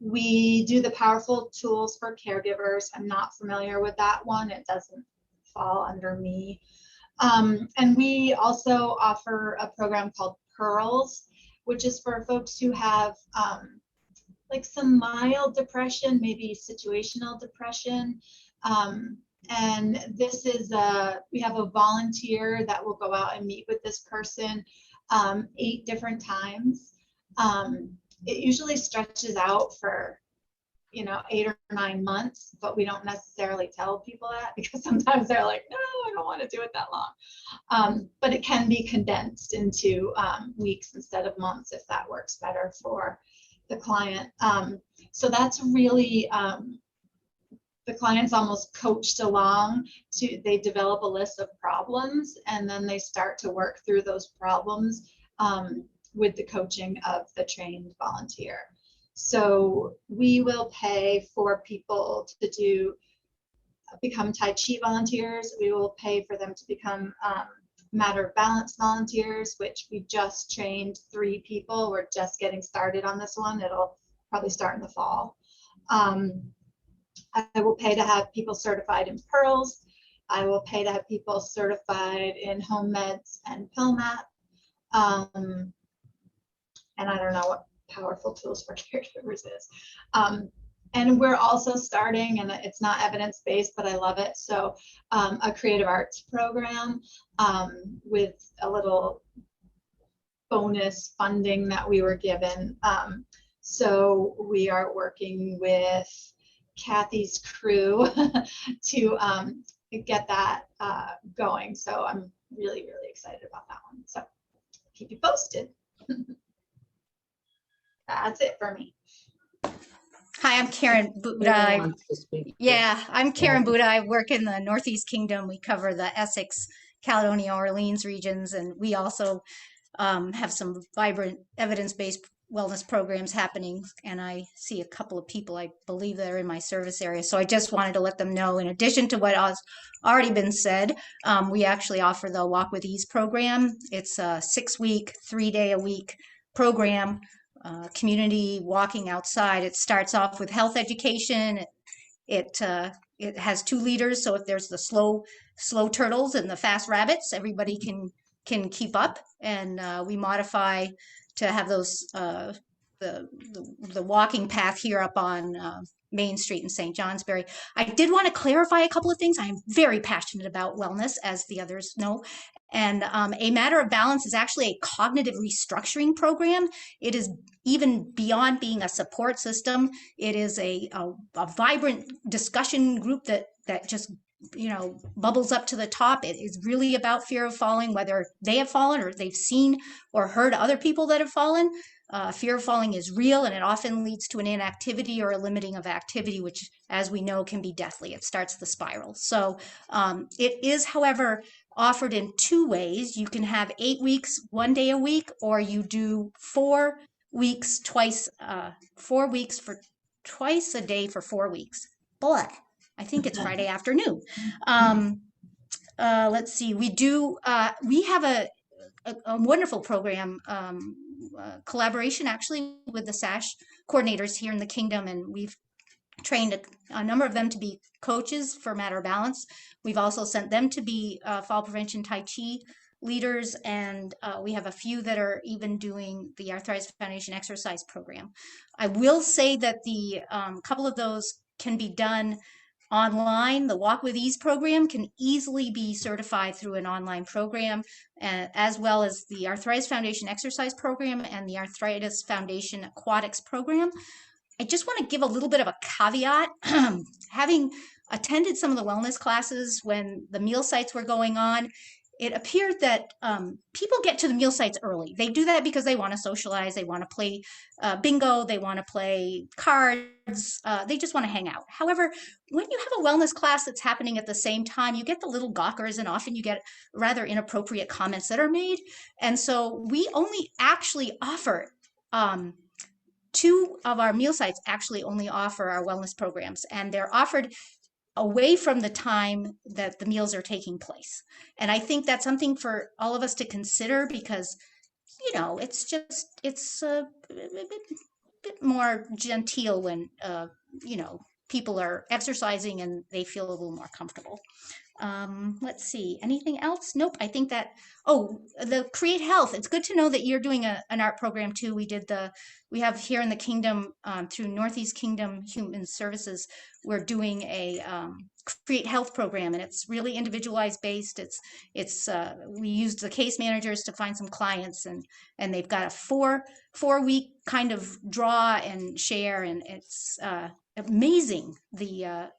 We do the Powerful Tools for Caregivers. I'm not familiar with that one. It doesn't fall under me. And we also offer a program called Pearls, which is for folks who have like some mild depression, maybe situational depression. And this is we have a volunteer that will go out and meet with this person 8 different times. It usually stretches out for 8 or 9 months, but we don't necessarily tell people that because sometimes they're like, no, I don't want to do it that long. But it can be condensed into weeks instead of months if that works better for the client. So that's really, the client's almost coached along they develop a list of problems and then they start to work through those problems with the coaching of the trained volunteer. So we will pay for people to become Tai Chi volunteers. We will pay for them to become Matter of Balance volunteers, which we just trained 3 people. We're just getting started on this one. It'll probably start in the fall. I will pay to have people certified in pearls. I will pay to have people certified in home meds and PillMap. And I don't know what powerful tools for caregivers is. And we're also starting, and it's not evidence-based, but I love it. So a creative arts program with a little bonus funding that we were given. So we are working with Kathy's crew to get that going. So I'm really, really excited about that one. So keep you posted. That's it for me. Hi, I'm Karen Buddha. Yeah, I'm Karen Buddha. I work in the Northeast Kingdom. We cover the Essex, Caledonia, Orleans regions, and we also have some vibrant evidence-based wellness programs happening. And I see a couple of people, I believe, that are in my service area. So I just wanted to let them know, in addition to what has already been said, we actually offer the Walk with Ease program. It's a 6-week, 3-day-a-week program. Community walking outside. It starts off with health education. It has 2 leaders, so if there's the slow turtles and the fast rabbits, everybody can keep up. And we modify to have those the walking path here up on Main Street in St. Johnsbury. I did want to clarify a couple of things. I am very passionate about wellness, as the others know. And A Matter of Balance is actually a cognitive restructuring program. It is even beyond being a support system. It is a vibrant discussion group that just bubbles up to the top. It is really about fear of falling, whether they have fallen or they've seen or heard other people that have fallen. Fear of falling is real, and it often leads to an inactivity or a limiting of activity, which, as we know, can be deathly. It starts the spiral. So it is, however, offered in 2 ways. You can have 8 weeks, 1 day a week, or you do 4 weeks twice, 4 weeks for twice a day for 4 weeks. But I think it's Friday afternoon. Let's see. We have a wonderful program, collaboration actually with the SASH coordinators here in the Kingdom, and we've trained a number of them to be coaches for Matter of Balance. We've also sent them to be fall prevention Tai Chi leaders, and we have a few that are even doing the Arthritis Foundation exercise program. I will say that the couple of those can be done online. The Walk with Ease program can easily be certified through an online program, as well as the Arthritis Foundation exercise program and the Arthritis Foundation aquatics program. I just want to give a little bit of a caveat. Having attended some of the wellness classes when the meal sites were going on, it appeared that people get to the meal sites early. They do that because they want to socialize, they want to play bingo, they want to play cards, they just want to hang out. However, when you have a wellness class that's happening at the same time, you get the little gawkers, and often you get rather inappropriate comments that are made. And so we only actually offer 2 of our meal sites actually only offer our wellness programs, and they're offered away from the time that the meals are taking place. And I think that's something for all of us to consider, because, it's a bit more genteel when, people are exercising and they feel a little more comfortable. Let's see, anything else? Nope, I think that, oh, the Create Health. It's good to know that you're doing an art program too. We have here in the Kingdom, through Northeast Kingdom Human Services, we're doing a Create Health program, and it's really individualized based. We used the case managers to find some clients, and they've got a four-week kind of draw and share, and it's amazing the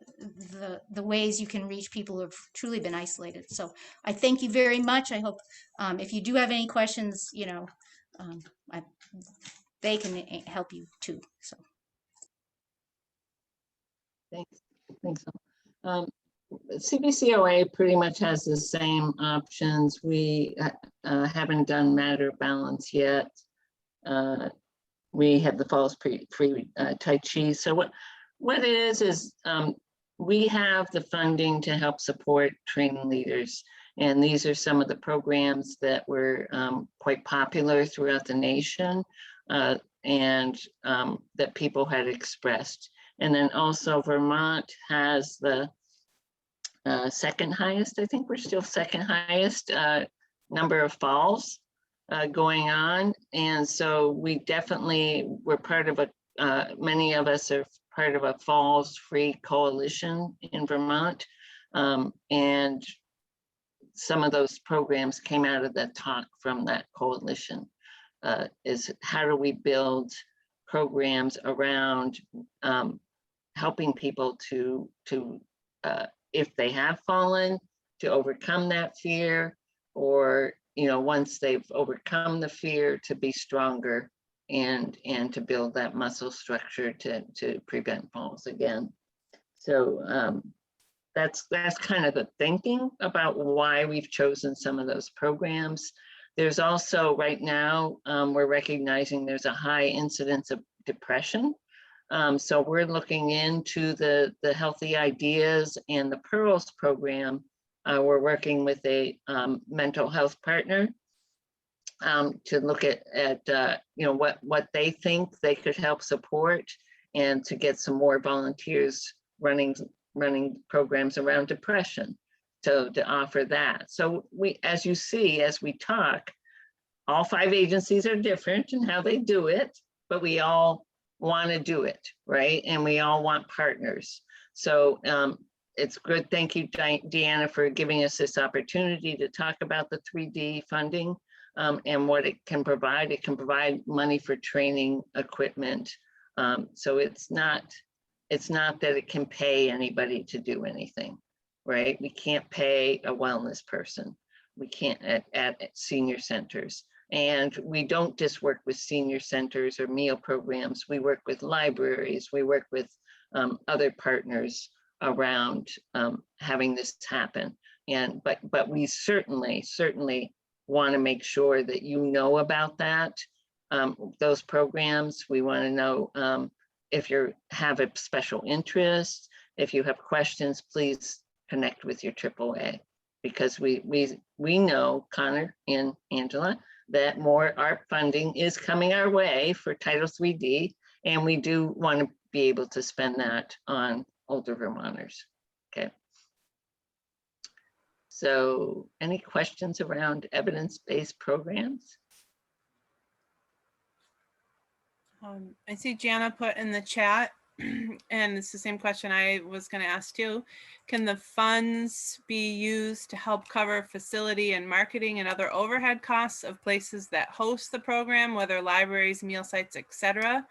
ways you can reach people who have truly been isolated. So I thank you very much. I hope if you do have any questions, they can help you too. So Thanks. CBCOA pretty much has the same options. We haven't done matter balance yet. We have the falls free Tai Chi. So what it is we have the funding to help support training leaders. And these are some of the programs that were quite popular throughout the nation and that people had expressed. And then also Vermont has the second highest, I think we're still second highest number of falls going on. And so we definitely, we're part of many of us are part of a falls free coalition in Vermont. And some of those programs came out of that talk from that coalition, is how do we build programs around helping people to if they have fallen, to overcome that fear, or once they've overcome the fear, to be stronger and to build that muscle structure to prevent falls again. So that's kind of the thinking about why we've chosen some of those programs. There's also right now we're recognizing there's a high incidence of depression. So we're looking into the Healthy Ideas and the Pearls program. We're working with a mental health partner to look at what they think they could help support, and to get some more volunteers running programs around depression, so to offer that. So as you see, as we talk, all 5 agencies are different in how they do it, but we all want to do it, right? And we all want partners. So it's good. Thank you, Deanna, for giving us this opportunity to talk about the 3D funding and what it can provide. It can provide money for training equipment. So it's not that it can pay anybody to do anything, right? We can't pay a wellness person. We can't at senior centers. And we don't just work with senior centers or meal programs. We work with libraries. We work with other partners around having this happen. And but we certainly want to make sure that you know about that, those programs. We want to know if you have a special interest. If you have questions, please connect with your AAA, because we know, Connor and Angela, that more art funding is coming our way for Title 3D, and we do want to be able to spend that on older Vermonters. Okay. So any questions around evidence-based programs? I see Jana put in the chat, and it's the same question I was going to ask too. Can the funds be used to help cover facility and marketing and other overhead costs of places that host the program, whether libraries, meal sites, etc.?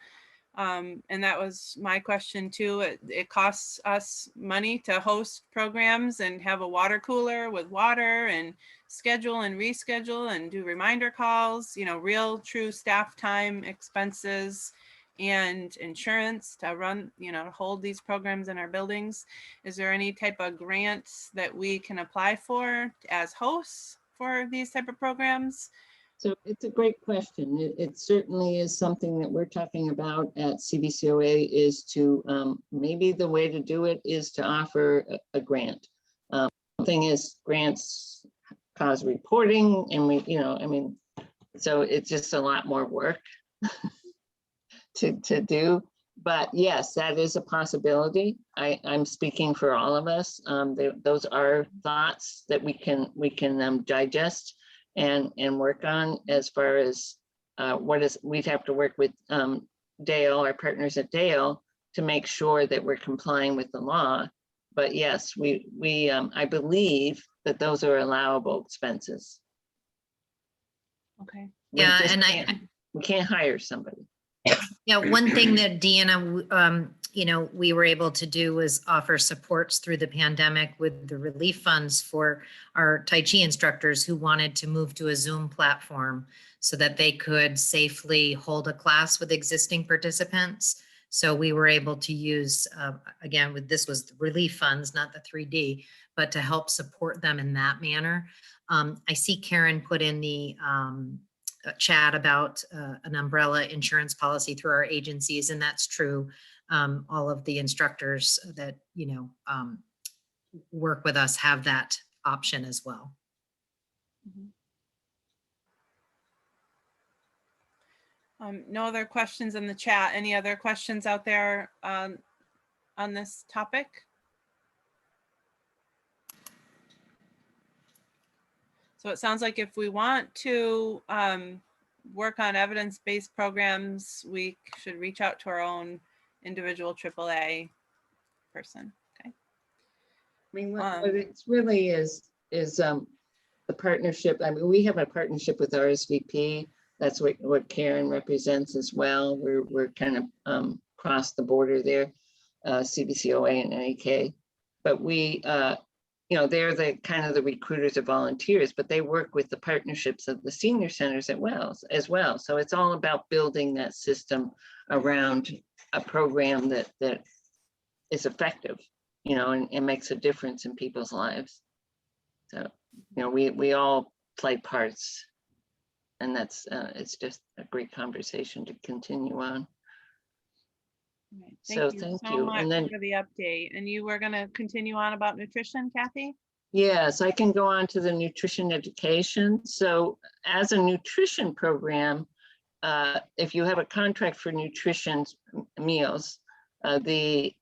And that was my question too. It costs us money to host programs and have a water cooler with water and schedule and reschedule and do reminder calls, real true staff time expenses and insurance to run, to hold these programs in our buildings. Is there any type of grants that we can apply for as hosts for these type of programs? So it's a great question. It certainly is something that we're talking about at CBCOA, is to maybe the way to do it is to offer a grant. The thing is, grants cause reporting, and so it's just a lot more work to do. But yes, that is a possibility. I'm speaking for all of us. Those are thoughts that we can digest and work on as far as we'd have to work with Dale, our partners at Dale, to make sure that we're complying with the law. But yes, I believe that those are allowable expenses. Okay. Yeah, and we can't hire somebody. Yeah, one thing that Deanna, we were able to do was offer supports through the pandemic with the relief funds for our Tai Chi instructors who wanted to move to a Zoom platform so that they could safely hold a class with existing participants. So we were able to use, again, this was the relief funds, not the 3D, but to help support them in that manner. I see Karen put in the chat about an umbrella insurance policy through our agencies, and that's true. All of the instructors that work with us have that option as well. No other questions in the chat. Any other questions out there on this topic? So it sounds like if we want to work on evidence-based programs, we should reach out to our own individual AAA person. Okay. I mean, what it really is the partnership. I mean, we have a partnership with RSVP. That's what Karen represents as well. We're kind of cross the border there, CBCOA and NAK. But we, they're the kind of the recruiters or volunteers, but they work with the partnerships of the senior centers as well. So it's all about building that system around a program that is effective, and makes a difference in people's lives. So, we all play parts, and that's it's just a great conversation to continue on. Right. Thank you. Much and then for the update. And you were going to continue on about nutrition, Kathy? Yes, I can go on to the nutrition education. So as a nutrition program, if you have a contract for nutrition meals, the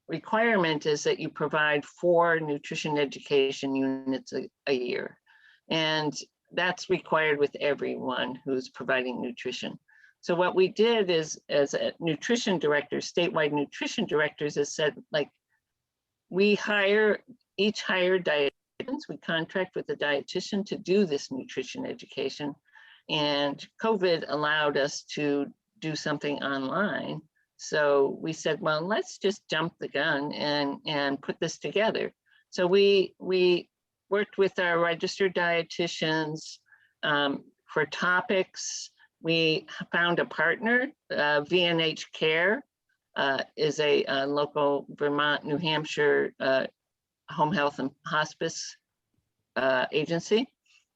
requirement is that you provide 4 nutrition education units a year. And that's required with everyone who's providing nutrition. So what we did is, as a nutrition director, statewide nutrition directors, has said, like, we each hire dietitians. We contract with a dietitian to do this nutrition education. And COVID allowed us to do something online. So we said, well, let's just jump the gun and put this together. So we worked with our registered dietitians for topics. We found a partner. VNH Care is a local Vermont, New Hampshire home health and hospice agency.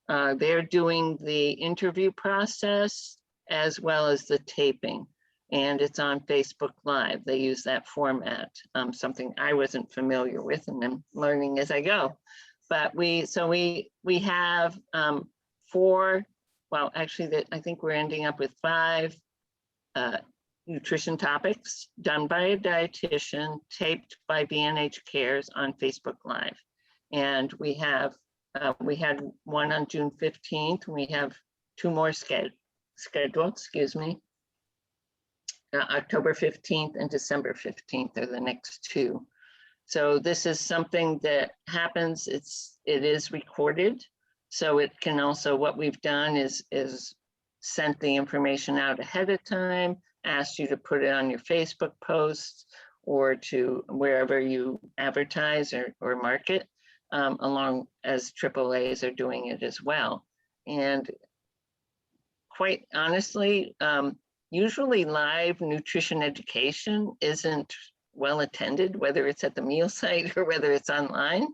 They're doing the interview process as well as the taping, and it's on Facebook Live. They use that format, something I wasn't familiar with, and I'm learning as I go. But we have 4, well, actually, I think we're ending up with 5 nutrition topics done by a dietitian, taped by VNH Cares on Facebook Live. And we had one on June 15th. We have 2 more scheduled, October 15th and December 15th are the next 2. So this is something that happens, it is recorded. So it can also, what we've done is sent the information out ahead of time, asked you to put it on your Facebook posts or to wherever you advertise or market, along as AAAs are doing it as well. And quite honestly, usually live nutrition education isn't well attended, whether it's at the meal site or whether it's online.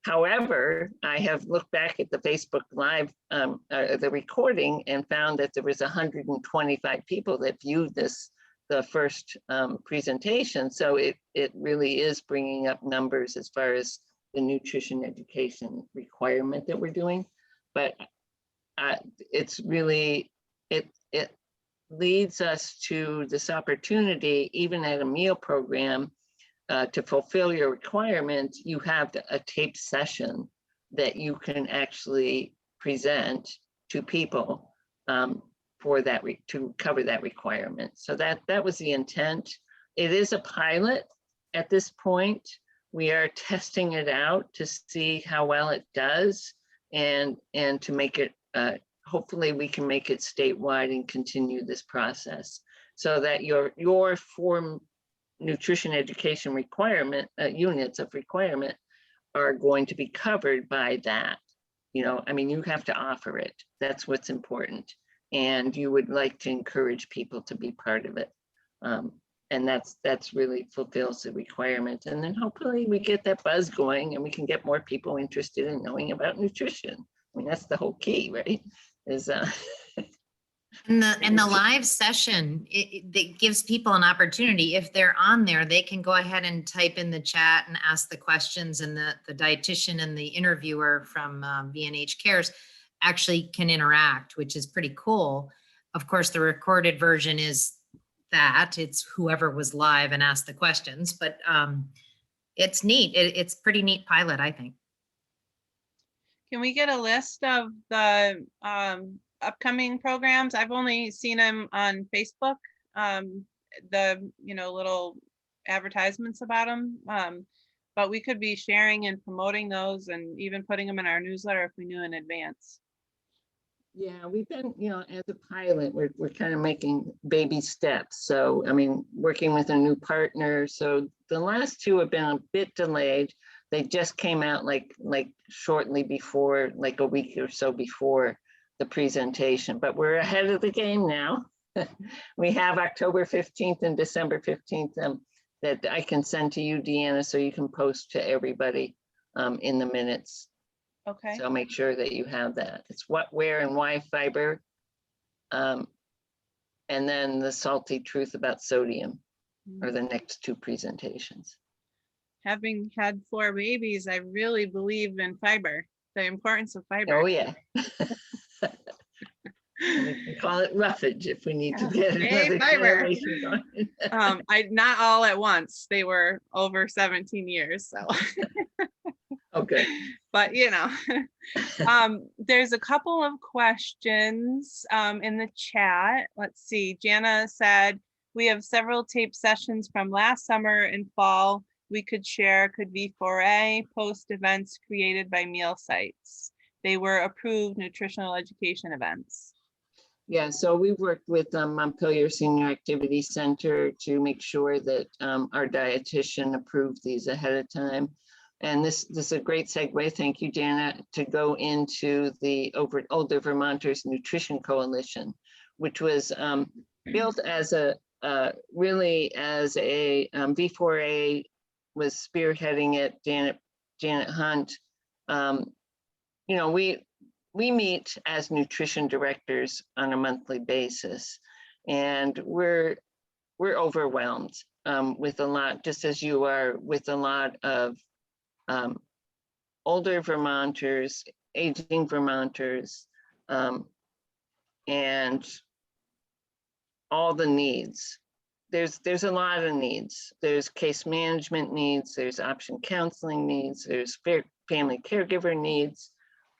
However, I have looked back at the Facebook Live, the recording, and found that there was 125 people that viewed the first presentation. So it really is bringing up numbers as far as the nutrition education requirement that we're doing. But it's really, leads us to this opportunity, even at a meal program, to fulfill your requirement, you have a taped session that you can actually present to people for that, to cover that requirement. So that was the intent. It is a pilot at this point. We are testing it out to see how well it does, and to make it, hopefully we can make it statewide and continue this process so that your form nutrition education requirement, units of requirement are going to be covered by that. You know, I mean, you have to offer it. That's what's important. And you would like to encourage people to be part of it. And that's really fulfills the requirement. And then hopefully we get that buzz going and we can get more people interested in knowing about nutrition. I mean, that's the whole key, right? Is And the live session, it gives people an opportunity. If they're on there, they can go ahead and type in the chat and ask the questions, and the dietitian and the interviewer from VNH Cares actually can interact, which is pretty cool. Of course, the recorded version is that it's whoever was live and asked the questions, but it's neat. It's pretty neat pilot, I think. Can we get a list of the upcoming programs? I've only seen them on Facebook, the little advertisements about them, but we could be sharing and promoting those and even putting them in our newsletter if we knew in advance. Yeah, we've been, as a pilot, we're kind of making baby steps. So, I mean, working with a new partner. So the last two have been a bit delayed. They just came out like shortly before, like a week or so before the presentation, but we're ahead of the game now. We have October 15th and December 15th that I can send to you, Deanna, so you can post to everybody in the minutes. Okay. So make sure that you have that. It's what, where, and why fiber. And then the salty truth about sodium are the next two presentations. Having had 4 babies, I really believe in fiber, the importance of fiber. Oh, yeah. We can call it roughage if we need to get another generation going. Not all at once. They were over 17 years, so. Okay. But there's a couple of questions in the chat. Let's see. Jana said, we have several tape sessions from last summer and fall we could share. Could V4A post events created by meal sites. They were approved nutritional education events. Yeah, so we worked with Montpelier Senior Activity Center to make sure that our dietitian approved these ahead of time. And this is a great segue, thank you, Jana, to go into the Older Vermonters Nutrition Coalition, which was built as really as a V4A was spearheading it, Janet Hunt. We meet as nutrition directors on a monthly basis, and we're overwhelmed with a lot, just as you are, with a lot of older Vermonters, aging Vermonters, and all the needs. There's a lot of needs. There's case management needs, there's option counseling needs, there's family caregiver needs,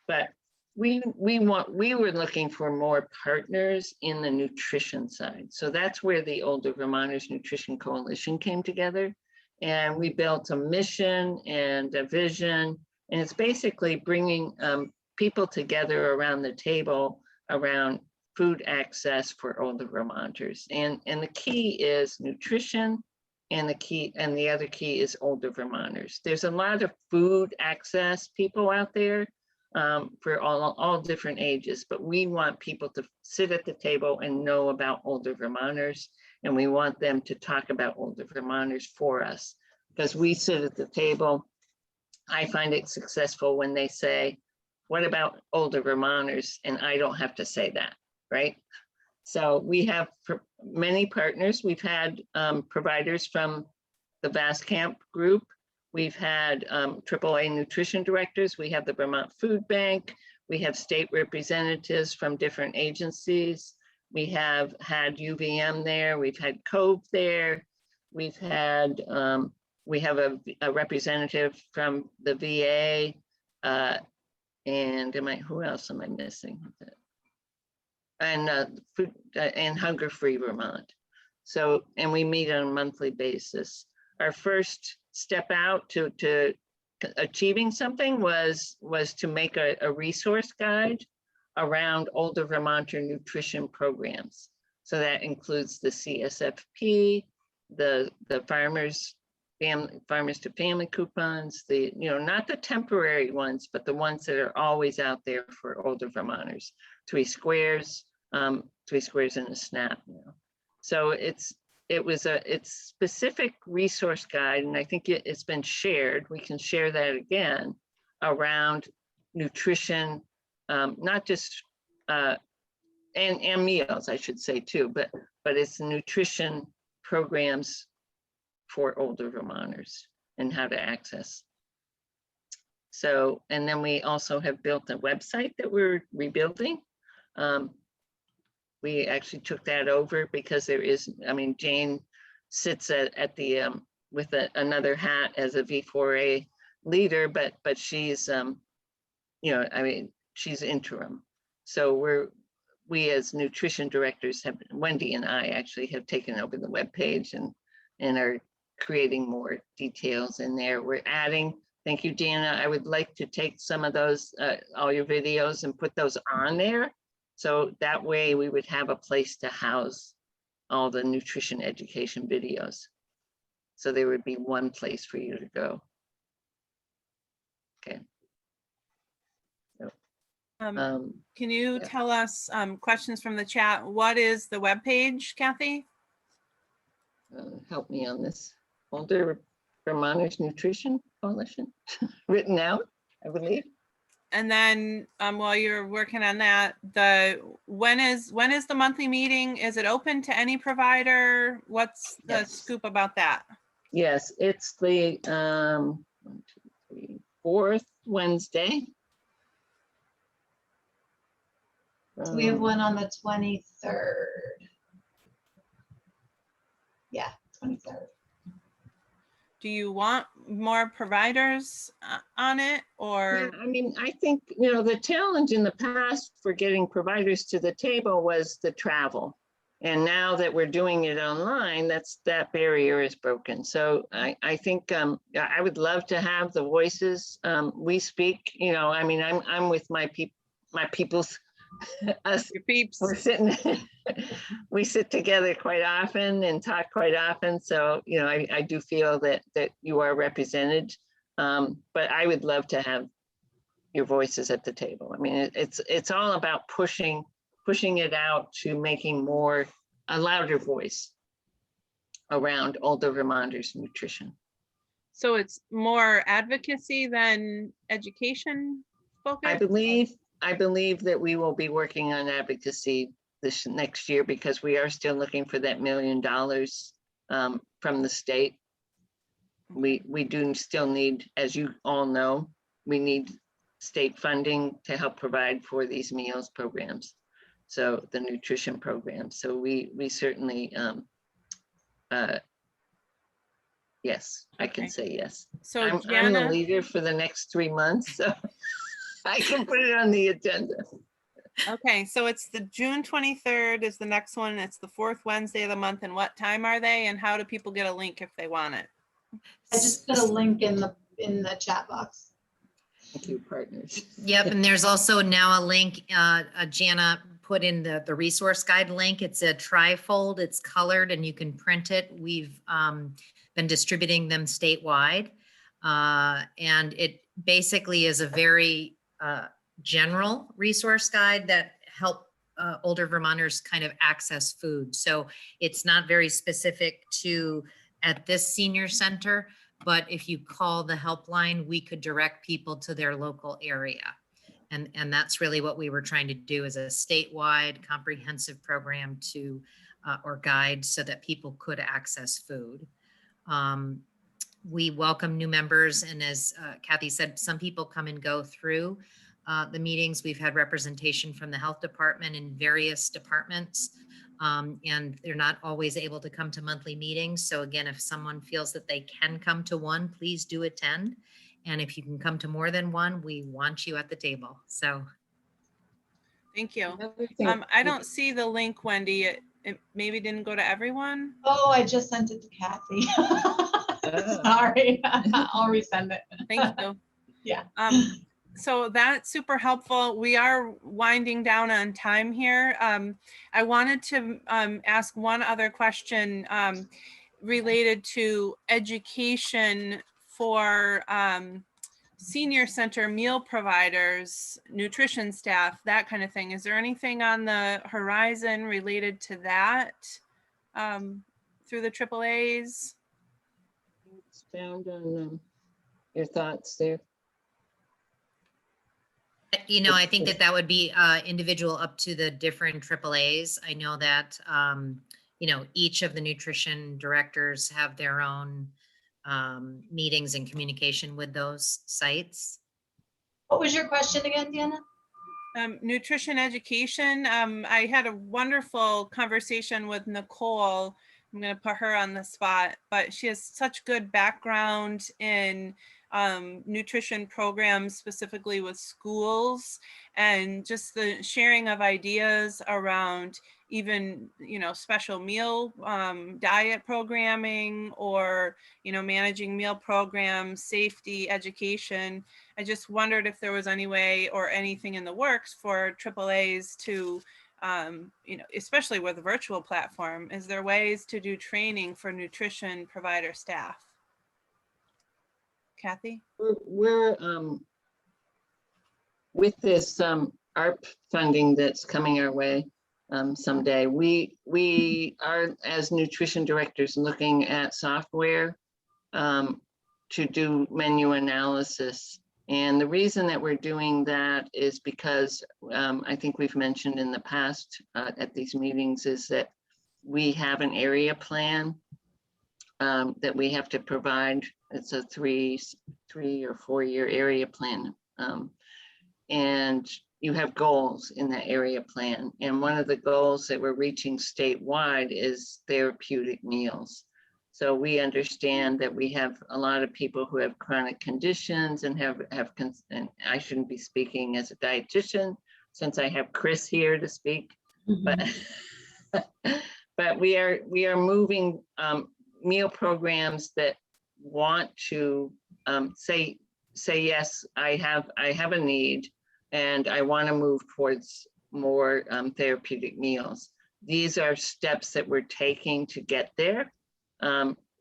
but we were looking for more partners in the nutrition side. So that's where the Older Vermonters Nutrition Coalition came together. And we built a mission and a vision. And it's basically bringing people together around the table around food access for older Vermonters. And the key is nutrition, and the other key is older Vermonters. There's a lot of food access people out there for all different ages, but we want people to sit at the table and know about older Vermonters, and we want them to talk about older Vermonters for us, because we sit at the table. I find it successful when they say, what about older Vermonters? And I don't have to say that, right? So we have many partners. We've had providers from the VASCAMP group. We've had AAA nutrition directors. We have the Vermont Food Bank. We have state representatives from different agencies. We have had UVM there, we've had Cove there, we've had, we have a representative from the VA, and who else am I missing? And food and Hunger Free Vermont. So, and we meet on a monthly basis. Our first step out to achieving something was to make a resource guide around older Vermonter nutrition programs. So that includes the CSFP, the farmers to family coupons, not the temporary ones, but the ones that are always out there for older Vermonters. 3 squares, 3 squares and a SNAP. So it's specific resource guide, and I think it's been shared. We can share that again around nutrition, not just and meals, I should say too, but it's nutrition programs for older Vermonters and how to access. So, and then we also have built a website that we're rebuilding. We actually took that over because there is, Jane sits at the with another hat as a V4A leader, but she's she's interim. So we as nutrition directors have, Wendy and I actually have taken over the webpage and are creating more details in there. We're adding, thank you, Dana. I would like to take some of those, all your videos and put those on there. So that way we would have a place to house all the nutrition education videos. So there would be one place for you to go. Okay. So, can you tell us questions from the chat? What is the webpage, Kathy? Help me on this. Older Vermonters Nutrition Coalition, written out, I believe. And then while you're working on that, when is the monthly meeting? Is it open to any provider? What's the scoop about that? Yes, it's the 4th Wednesday. We have one on the 23rd. Yeah, 23rd. Do you want more providers on it, or? Yeah, I think, the challenge in the past for getting providers to the table was the travel. And now that we're doing it online, that barrier is broken. So I think I would love to have the voices. We speak, I'm with my people's, us, your peeps. We're sitting, we sit together quite often and talk quite often. So, I do feel that you are represented, but I would love to have your voices at the table. It's all about pushing it out to making a louder voice around older Vermonters nutrition. So it's more advocacy than education focused? I believe that we will be working on advocacy this next year because we are still looking for that $1 million from the state. We do still need, as you all know, we need state funding to help provide for these meals programs. So the nutrition program. So we certainly, yes, I can say yes. So I'm the leader for the next 3 months, so I can put it on the agenda. Okay, so it's the June 23rd is the next one. It's the 4th Wednesday of the month. And what time are they? And how do people get a link if they want it? I just put a link in the chat box. Thank you, partners. Yep, and there's also now a link, Jana put in the resource guide link. It's a trifold, it's colored and you can print it. We've been distributing them statewide. And it basically is a very general resource guide that help older Vermonters kind of access food. So it's not very specific to at this senior center, but if you call the helpline, we could direct people to their local area. And that's really what we were trying to do, is a statewide comprehensive program to or guide so that people could access food. We welcome new members, and as Kathy said, some people come and go through. the meetings. We've had representation from the health department in various departments. And they're not always able to come to monthly meetings. So again, if someone feels that they can come to one, please do attend. And if you can come to more than one, we want you at the table. So. Thank you. Another thing- I don't see the link, Wendy. It maybe didn't go to everyone. Oh, I just sent it to Kathy. Oh. Sorry, I'll resend it. Thank you. Yeah. So that's super helpful. We are winding down on time here. I wanted to ask one other question related to education for senior center meal providers, nutrition staff, that kind of thing. Is there anything on the horizon related to that through the AAAs? Expound on your thoughts there. You know, I think that that would be individual up to the different AAAs. I know that, you know, each of the nutrition directors have their own meetings and communication with those sites. What was your question again, Deanna? Nutrition education. I had a wonderful conversation with Nicole. I'm going to put her on the spot, but she has such good background in nutrition programs, specifically with schools, and just the sharing of ideas around even, you know, special meal diet programming, or, you know, managing meal programs, safety, education. I just wondered if there was any way or anything in the works for AAAs to, you know, especially with a virtual platform, is there ways to do training for nutrition provider staff? Kathy? We're with this ARP funding that's coming our way someday, we are, as nutrition directors, looking at software to do menu analysis. And the reason that we're doing that is because I think we've mentioned in the past at these meetings is that we have an area plan that we have to provide. It's a three or 4 year area plan. And you have goals in that area plan. And one of the goals that we're reaching statewide is therapeutic meals. So we understand that we have a lot of people who have chronic conditions and and I shouldn't be speaking as a dietitian since I have Chris here to speak, but we are moving meal programs that want to say yes, I have a need and I want to move towards more therapeutic meals. These are steps that we're taking to get there,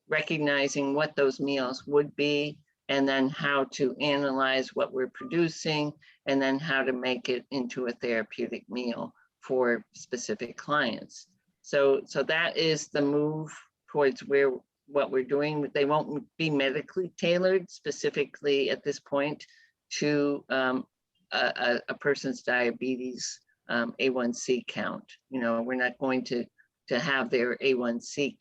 recognizing what those meals would be, and then how to analyze what we're producing, and then how to make it into a therapeutic meal for specific clients. So that is the move towards what we're doing. They won't be medically tailored specifically at this point to a person's diabetes A1C count. You know, we're not going to have their A1C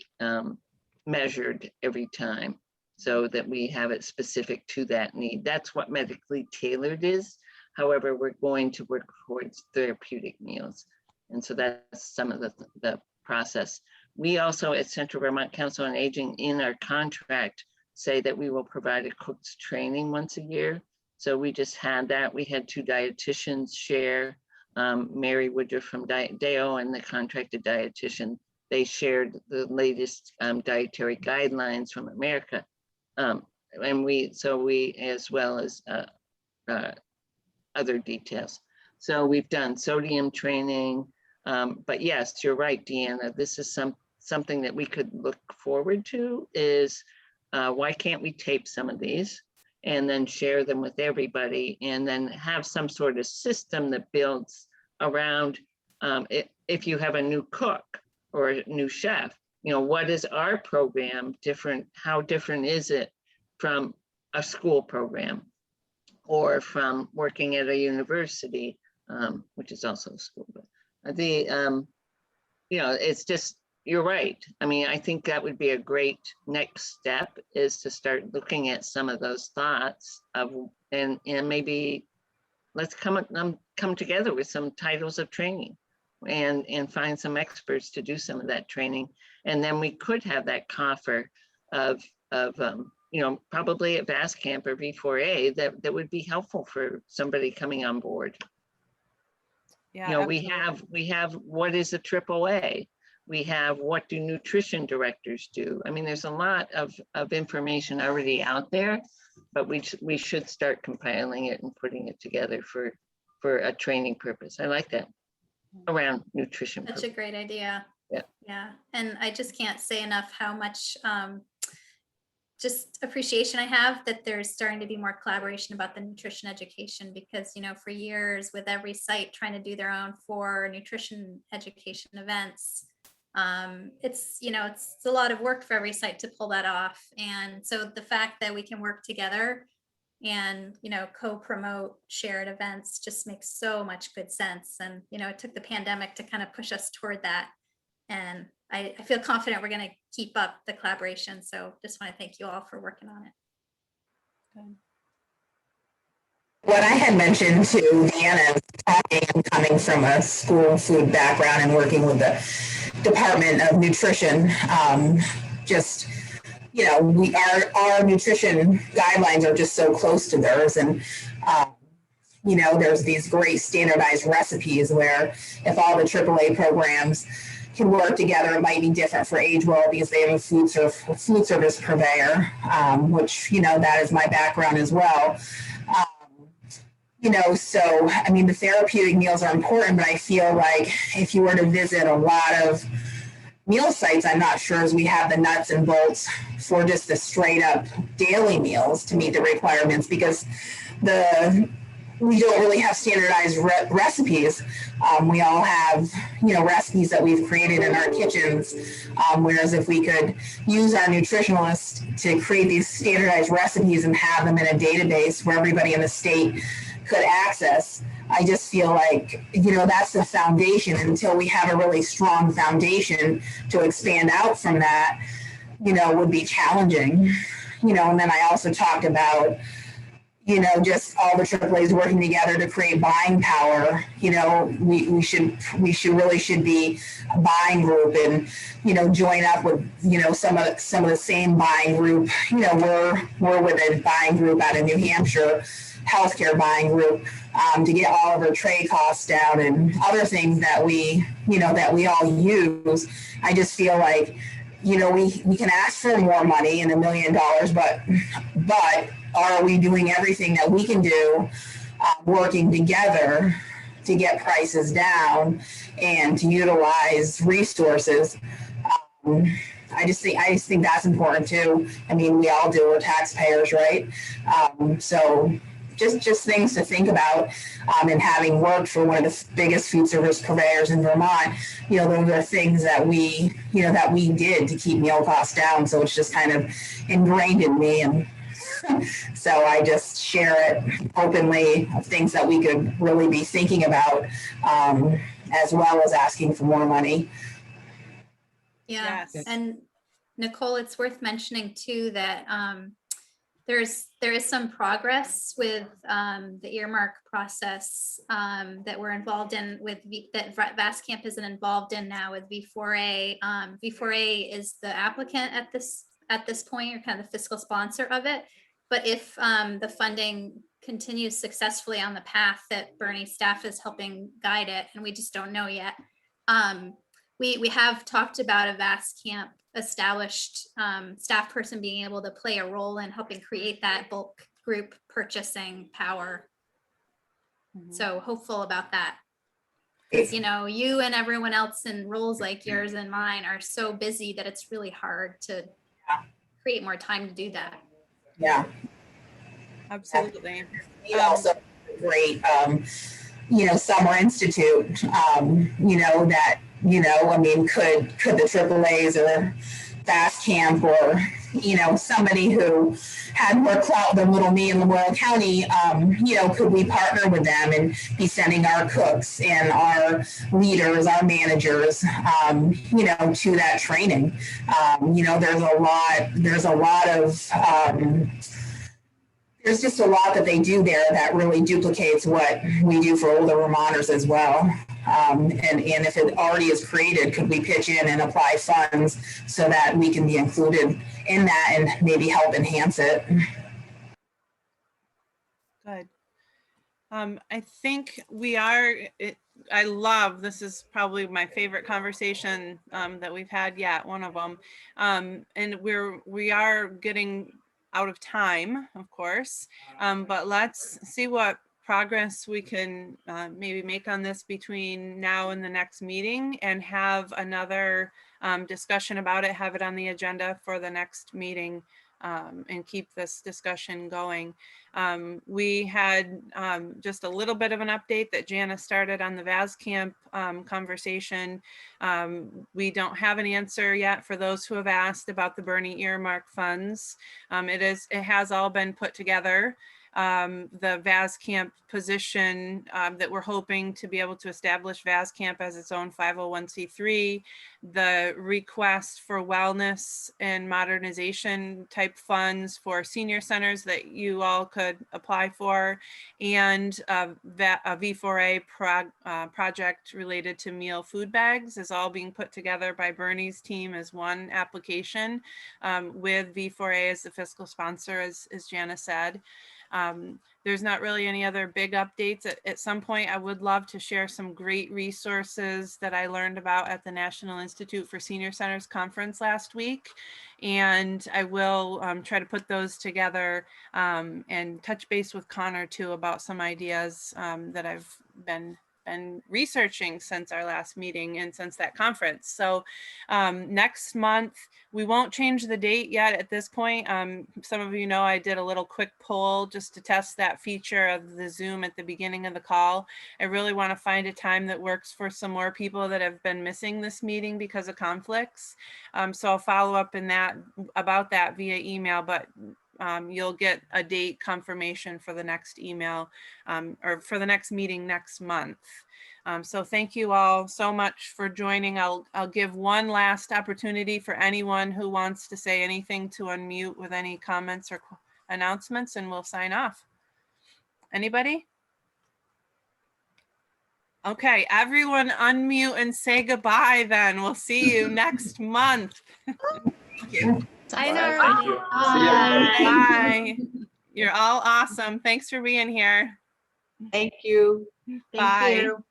measured every time, so that we have it specific to that need. That's what medically tailored is. However, we're going to work towards therapeutic meals. And so that's some of the process. We also at Central Vermont Council on Aging, in our contract, say that we will provide a cook's training once a year. So we just had that. We had 2 dietitians share, Mary Woodruff from DAO and the contracted dietitian. They shared the latest dietary guidelines from America. And we, as well as other details. So we've done sodium training, but yes, you're right, Deanna, this is something that we could look forward to is why can't we tape some of these and then share them with everybody, and then have some sort of system that builds around if you have a new cook or a new chef, you know, what is our program different? How different is it from a school program or from working at a university, which is also a school? But you know, it's just, you're right. I mean, I think that would be a great next step, is to start looking at some of those thoughts of, and maybe let's come together with some titles of training and find some experts to do some of that training. And then we could have that coffer of you know, probably at VASCAMP or V4A that would be helpful for somebody coming on board. Yeah, You know, absolutely. we have what is a AAA? We have what do nutrition directors do? I mean, there's a lot of information already out there, but we should start compiling it and putting it together for a training purpose. I like that, around nutrition. Such a great idea. Yeah. Yeah. And I just can't say enough how much just appreciation I have that there's starting to be more collaboration about the nutrition education, because, you know, for years with every site trying to do their own for nutrition education events, it's, you know, it's a lot of work for every site to pull that off. And so the fact that we can work together and, you know, co-promote shared events just makes so much good sense. And, you know, it took the pandemic to kind of push us toward that. And I feel confident we're going to keep up the collaboration. So just want to thank you all for working on it. Good. What I had mentioned to Deanna is talking and coming from a school food background and working with the Department of Nutrition. Just, you know, our nutrition guidelines are just so close to theirs. And, you know, there's these great standardized recipes where if all the AAA programs can work together, it might be different for Age Well because they have a food service purveyor, which, you know, that is my background as well. You know, so, I mean, the therapeutic meals are important, but I feel like if you were to visit a lot of meal sites, I'm not sure as we have the nuts and bolts for just the straight up daily meals to meet the requirements, because we don't really have standardized recipes. We all have, you know, recipes that we've created in our kitchens. Whereas if we could use our nutritionalists to create these standardized recipes and have them in a database where everybody in the state could access, I just feel like, you know, that's the foundation. Until we have a really strong foundation to expand out from that, you know, would be challenging. You know, and then I also talked about, you know, just all the AAAs working together to create buying power. You know, we should be a buying group and, you know, join up with, you know, some of the same buying group. You know, we're with a buying group out of New Hampshire, healthcare buying group, to get all of our trade costs down and other things that we all use. I just feel like, you know, we can ask for more money and $1 million, but are we doing everything that we can do, working together to get prices down and to utilize resources? I just think that's important too. I mean, we all do, we're taxpayers, right? So just things to think about. And having worked for one of the biggest food service purveyors in Vermont, you know, those are things that we did to keep meal costs down. So it's just kind of ingrained in me. And so I just share it openly of things that we could really be thinking about, as well as asking for more money. Yeah. Yes. And Nicole, it's worth mentioning too that there is some progress with the earmark process that we're involved in with that VASCAMP isn't involved in now with V4A. V4A is the applicant at this point, or kind of the fiscal sponsor of it. But if the funding continues successfully on the path that Bernie's staff is helping guide it, and we just don't know yet, we have talked about a VASCAMP established staff person being able to play a role in helping create that bulk group purchasing power. Mhm. So hopeful about that. Because, you know, you and everyone else in roles like yours and mine are so busy that it's really hard to create more time to do that. Yeah. Absolutely. Also great, you know, summer institute, you know, that, you know, I mean, could the AAAs or VASCAMP or, you know, somebody who had more clout than little me in Lamoille County, you know, could we partner with them and be sending our cooks and our leaders, our managers, you know, to that training? there's just a lot that they do there that really duplicates what we do for older Vermonters as well. And if it already is created, could we pitch in and apply funds so that we can be included in that and maybe help enhance it? Good. I think we are, I love, this is probably my favorite conversation that we've had yet, one of them. And we are getting out of time, of course, but let's see what progress we can maybe make on this between now and the next meeting, and have another discussion about it, have it on the agenda for the next meeting, and keep this discussion going. We had just a little bit of an update that Jana started on the VASCAMP conversation. We don't have an answer yet for those who have asked about the Bernie earmark funds. It has all been put together. The VASCAMP position that we're hoping to be able to establish VASCAMP as its own 501c3, the request for wellness and modernization type funds for senior centers that you all could apply for, and a V4A project related to meal food bags is all being put together by Bernie's team as one application, with V4A as the fiscal sponsor, as Jana said. There's not really any other big updates. At some point, I would love to share some great resources that I learned about at the National Institute for Senior Centers conference last week. And I will try to put those together and touch base with Connor too about some ideas that I've been researching since our last meeting and since that conference. So next month, we won't change the date yet at this point. Some of you know I did a little quick poll just to test that feature of the Zoom at the beginning of the call. I really want to find a time that works for some more people that have been missing this meeting because of conflicts. So I'll follow up about that via email, but you'll get a date confirmation for the next email or for the next meeting next month. So thank you all so much for joining. I'll give one last opportunity for anyone who wants to say anything to unmute with any comments or announcements, and we'll sign off. Anybody? Okay, everyone unmute and say goodbye then. We'll see you next month. Thank you. Sayonara. Thank you. See ya. Bye. You're all awesome. Thanks for being here. Thank you. Bye. you.